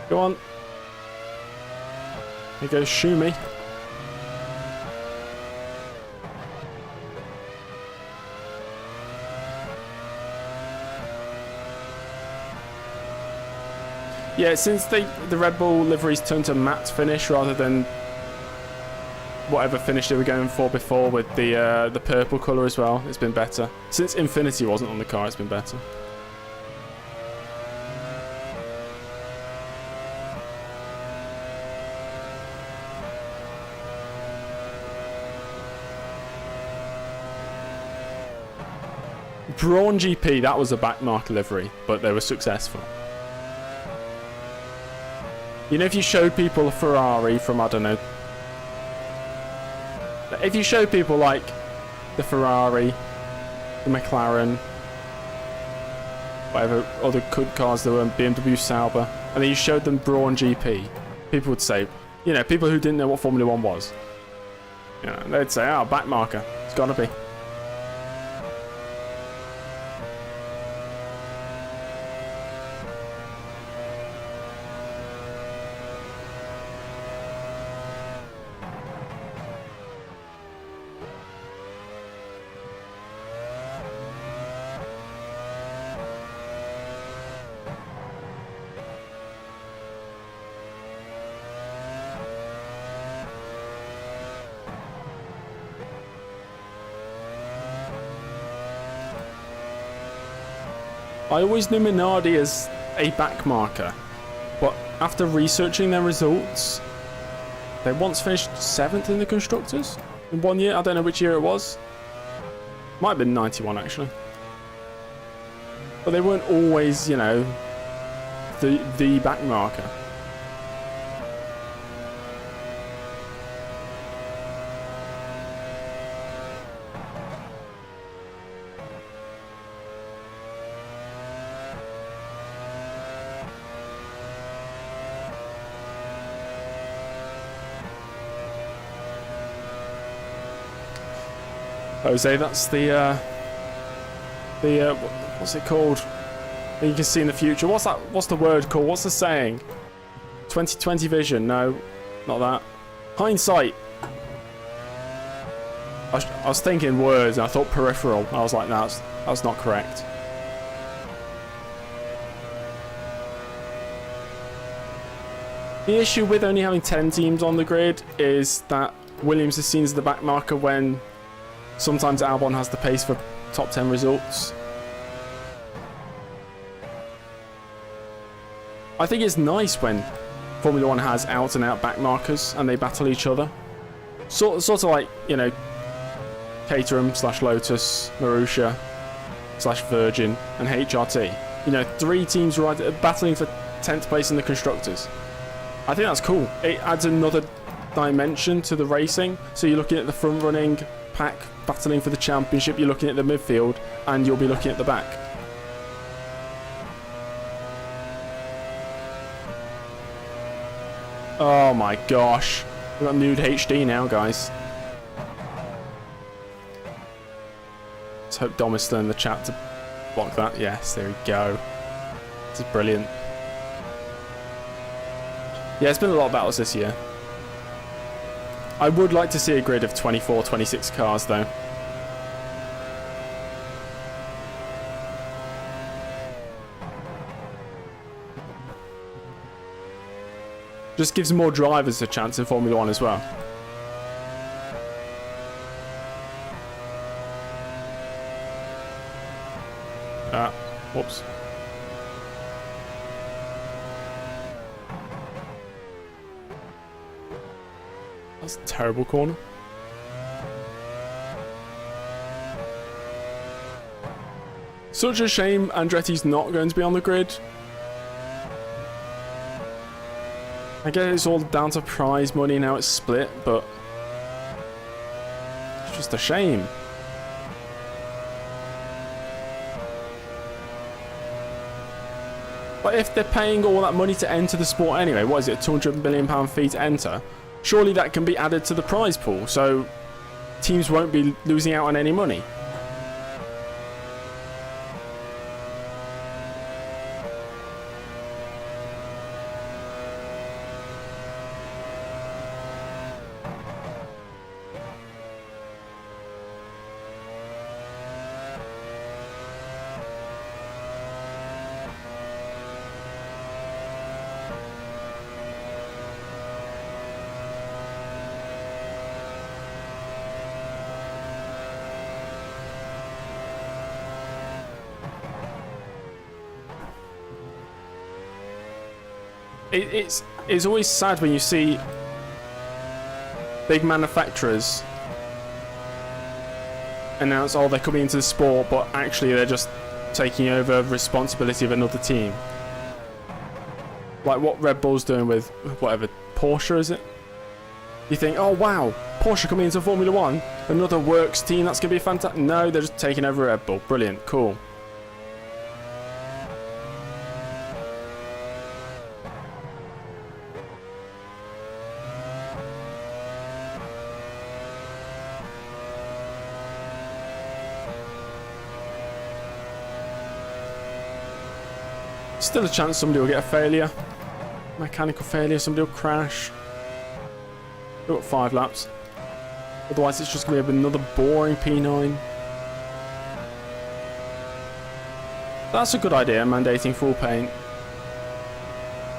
Go on. Here goes Shumi. Yeah, since the Red Bull liveries turned to matte finish rather than whatever finish they were going for before with the purple colour as well, it's been better. Since Infinity wasn't on the car, it's been better. Brawn GP, that was a backmarker livery, but they were successful. You know, if you showed people a Ferrari from, I don't know, if you showed people like the Ferrari, the McLaren, whatever other good cars there were, BMW Sauber, and then you showed them Brawn GP, people would say, you know, people who didn't know what Formula 1 was, you know, they'd say, oh, backmarker, it's gotta be. I always knew Minardi as a backmarker, but after researching their results, they once finished 7th in the Constructors in 1 year. I don't know which year it was. Might have been 91 actually. But they weren't always, you know, the backmarker. Jose, that's what's it called? That you can see in the future. What's that? What's the word called? What's the saying? 2020 vision? No, not that. Hindsight. I was thinking words and I thought peripheral. I was like, no, that's not correct. The issue with only having 10 teams on the grid is that Williams is seen as the backmarker when sometimes Albon has the pace for top 10 results. I think it's nice when Formula 1 has out and out backmarkers and they battle each other. Sort of like, you know, Caterham / Lotus, Marussia / Virgin and HRT. You know, 3 teams battling for 10th place in the Constructors. I think that's cool. It adds another dimension to the racing. So you're looking at the front running pack battling for the championship, you're looking at the midfield, and you'll be looking at the back. Oh my gosh. We've got nude HD now, guys. Let's hope Dom is still in the chat to block that. Yes, there we go. This is brilliant. Yeah, it's been a lot of battles this year. I would like to see a grid of 24, 26 cars though. Just gives more drivers a chance in Formula 1 as well. Whoops. That's a terrible corner. Such a shame Andretti's not going to be on the grid. I guess it's all down to prize money now, it's split, but it's just a shame. But if they're paying all that money to enter the sport anyway, what is it, £200 million fee to enter? Surely that can be added to the prize pool, so teams won't be losing out on any money. It's always sad when you see big manufacturers announce, oh, they're coming into the sport, but actually they're just taking over responsibility of another team. Like what Red Bull's doing with whatever Porsche, is it? You think, oh wow, Porsche coming into Formula 1, another works team, that's gonna be fantastic. No, they're just taking over Red Bull. Brilliant, cool. Still a chance somebody will get a failure. Mechanical failure, somebody will crash. We've got 5 laps. Otherwise it's just going to be another boring P9. That's a good idea, mandating full paint.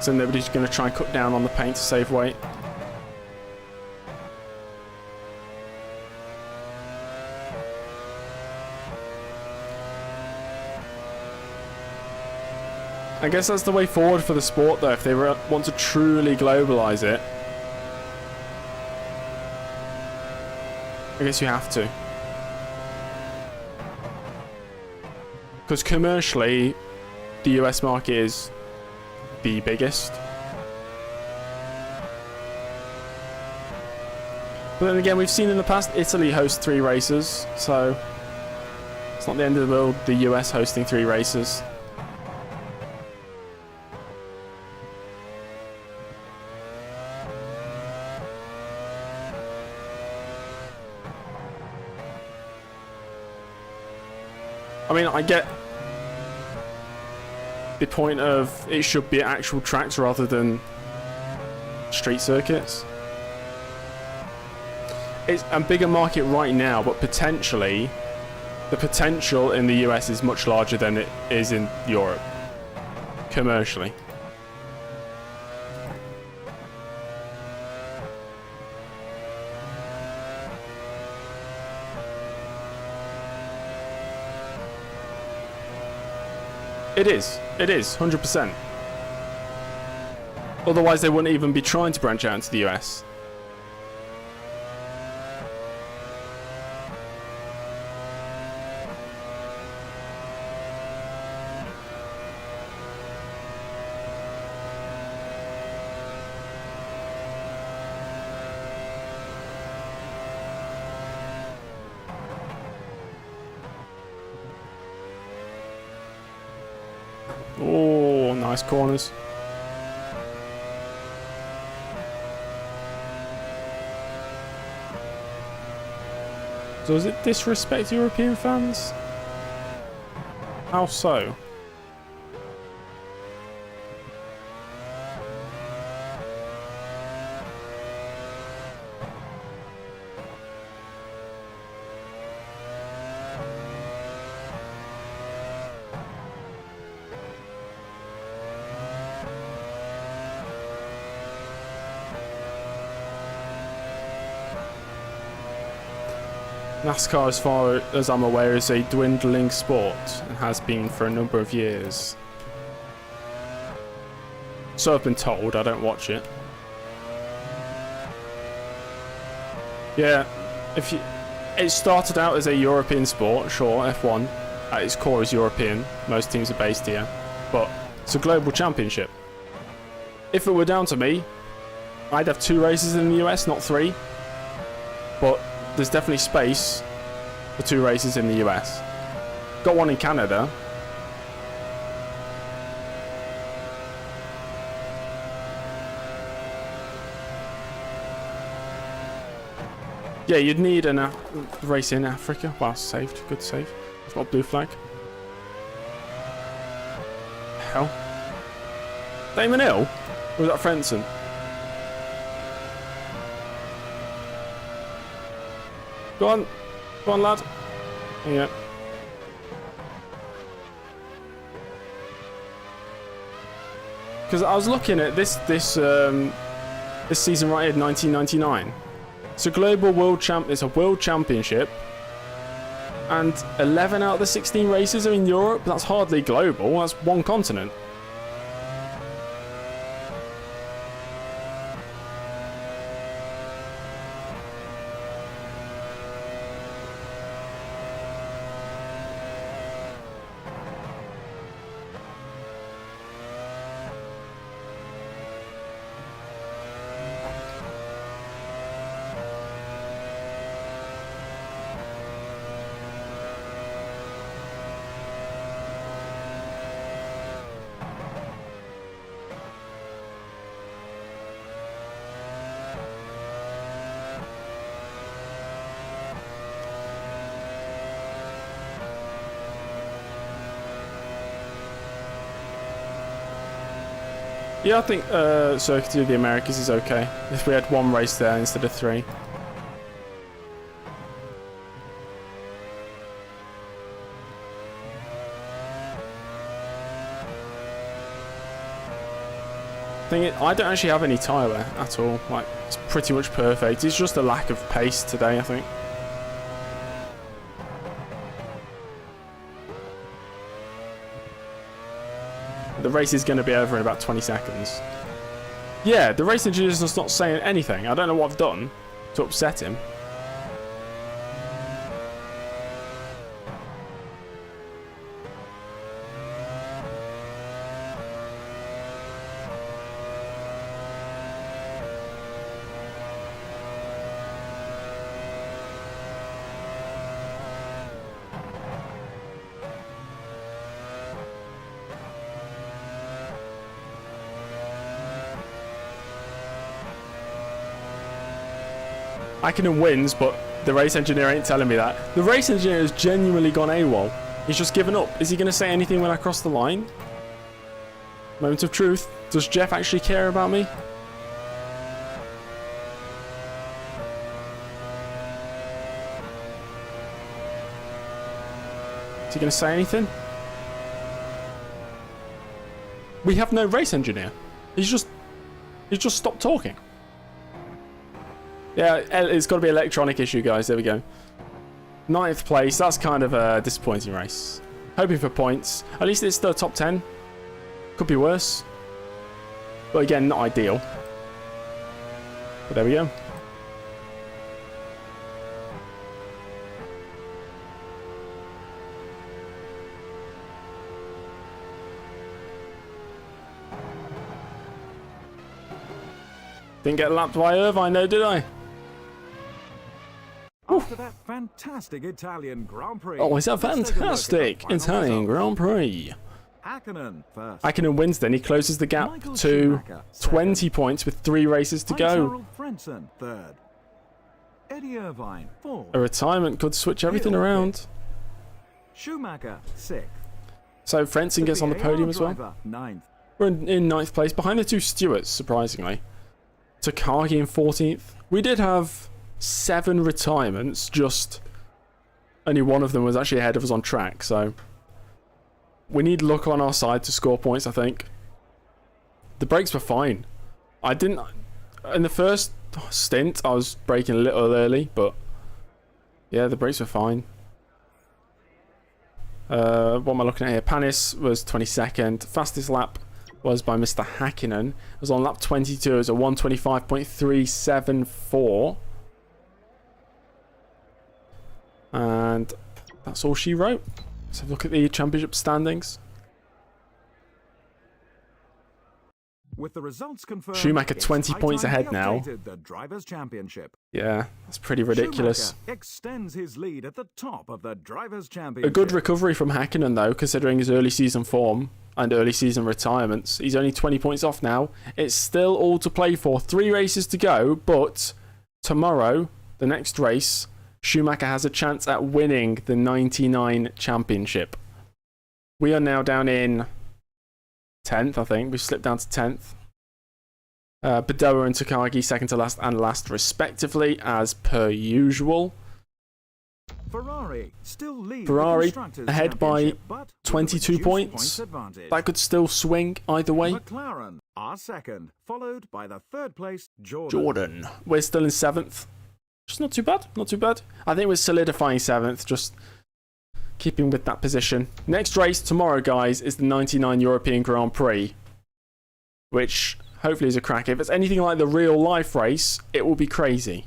So nobody's going to try and cut down on the paint to save weight. I guess that's the way forward for the sport though, if they want to truly globalise it. I guess you have to. Because commercially, the US market is the biggest. But then again, we've seen in the past, Italy hosts 3 races, so it's not the end of the world, the US hosting 3 races. I mean, I get the point of it should be actual tracks rather than street circuits. It's a bigger market right now, but potentially, the potential in the US is much larger than it is in Europe, commercially. It is, 100%. Otherwise they wouldn't even be trying to branch out into the US. Oh, nice corners. So does it disrespect European fans? How so? NASCAR, as far as I'm aware, is a dwindling sport and has been for a number of years. So I've been told. I don't watch it. Yeah, it started out as a European sport, sure, F1 at its core is European. Most teams are based here, but it's a global championship. If it were down to me, I'd have 2 races in the US, not 3. But there's definitely space for 2 races in the US. Got one in Canada. Yeah, you'd need a race in Africa. Wow, saved. Good save. It's not blue flag. Hell. Damon Hill? Or was that Frenson? Go on. Go on, lad. Yeah. Because I was looking at this season right here, 1999. It's a global world champ. It's a world championship, and 11 out of the 16 races are in Europe. That's hardly global. That's one continent. Yeah, I think Circuit of the Americas is okay. If we had 1 race there instead of 3. I don't actually have any tyre at all. Like, it's pretty much perfect. It's just a lack of pace today, I think. The race is going to be over in about 20 seconds. Yeah, the race engineer's just not saying anything. I don't know what I've done to upset him. Hakkinen wins, but the race engineer ain't telling me that. The race engineer has genuinely gone AWOL. He's just given up. Is he going to say anything when I cross the line? Moment of truth. Does Jeff actually care about me? Is he going to say anything? We have no race engineer. He's just stopped talking. Yeah, it's got to be an electronic issue, guys. There we go. 9th place. That's kind of a disappointing race. Hoping for points. At least it's the top 10. Could be worse. But again, not ideal. But there we go. Didn't get lapped by Irvine though, did I? After that fantastic Italian Grand Prix. Oh, it's a fantastic Italian Grand Prix. Hakkinen first. Hakkinen wins then. He closes the gap Michael to Schumacher, 20 second. points with 3 races to go. Heinz-Harald Frentzen third. Eddie Irvine fourth. A retirement could switch everything Hill, around. fifth. Schumacher sixth. So Frentzen gets on the podium as well. Driver, ninth. We're in 9th place, behind the 2 Stewarts, surprisingly. Takagi in 14th. We did have 7 retirements, just only one of them was actually ahead of us on track, so we need luck on our side to score points, I think. The brakes were fine. I didn't... In the first stint, I was braking a little early, but Yeah, the brakes were fine. What am I looking at here? Panis was 22nd. Fastest lap was by Mr. Hakkinen. It was on lap 22. It was a 1:25.374. And that's all she wrote. Let's have a look at the championship standings. With the results confirmed, Schumacher 20 points ahead now. The Drivers' Championship. Yeah, that's pretty ridiculous. Schumacher extends his lead at the top of the Drivers' Championship. A good recovery from Hakkinen though, considering his early season form and early season retirements. He's only 20 points off now. It's still all to play for. 3 races to go, but tomorrow, the next race, Schumacher has a chance at winning the 99 championship. We are now down in 10th, I think. We've slipped down to 10th. Badoa and Takagi second to last and last respectively, as per usual. Ferrari still lead Ferrari the ahead by but 22 points. That could still swing either way. McLaren are second, followed by the third place Jordan. Jordan. We're still in 7th. Just not too bad. Not too bad. I think we're solidifying 7th. Just keeping with that position. Next race tomorrow, guys, is the 99 European Grand Prix, which hopefully is a crack. If it's anything like the real life race, it will be crazy.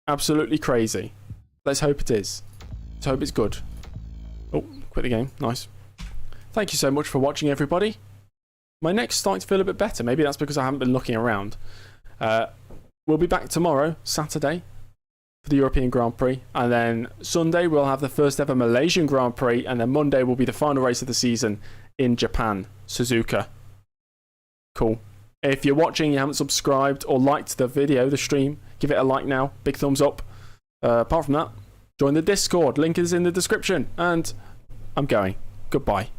Absolutely crazy. Let's hope it is. Let's hope it's good. Oh, quit the game. Nice. Thank you so much for watching, everybody. My neck's starting to feel a bit better. Maybe that's because I haven't been looking around. We'll be back tomorrow, Saturday, for the European Grand Prix. And then Sunday, we'll have the first ever Malaysian Grand Prix. And then Monday will be the final race of the season in Japan, Suzuka. Cool. If you're watching, you haven't subscribed or liked the video, the stream, give it a like now. Big thumbs up. Apart from that, join the Discord. Link is in the description. And I'm going. Goodbye.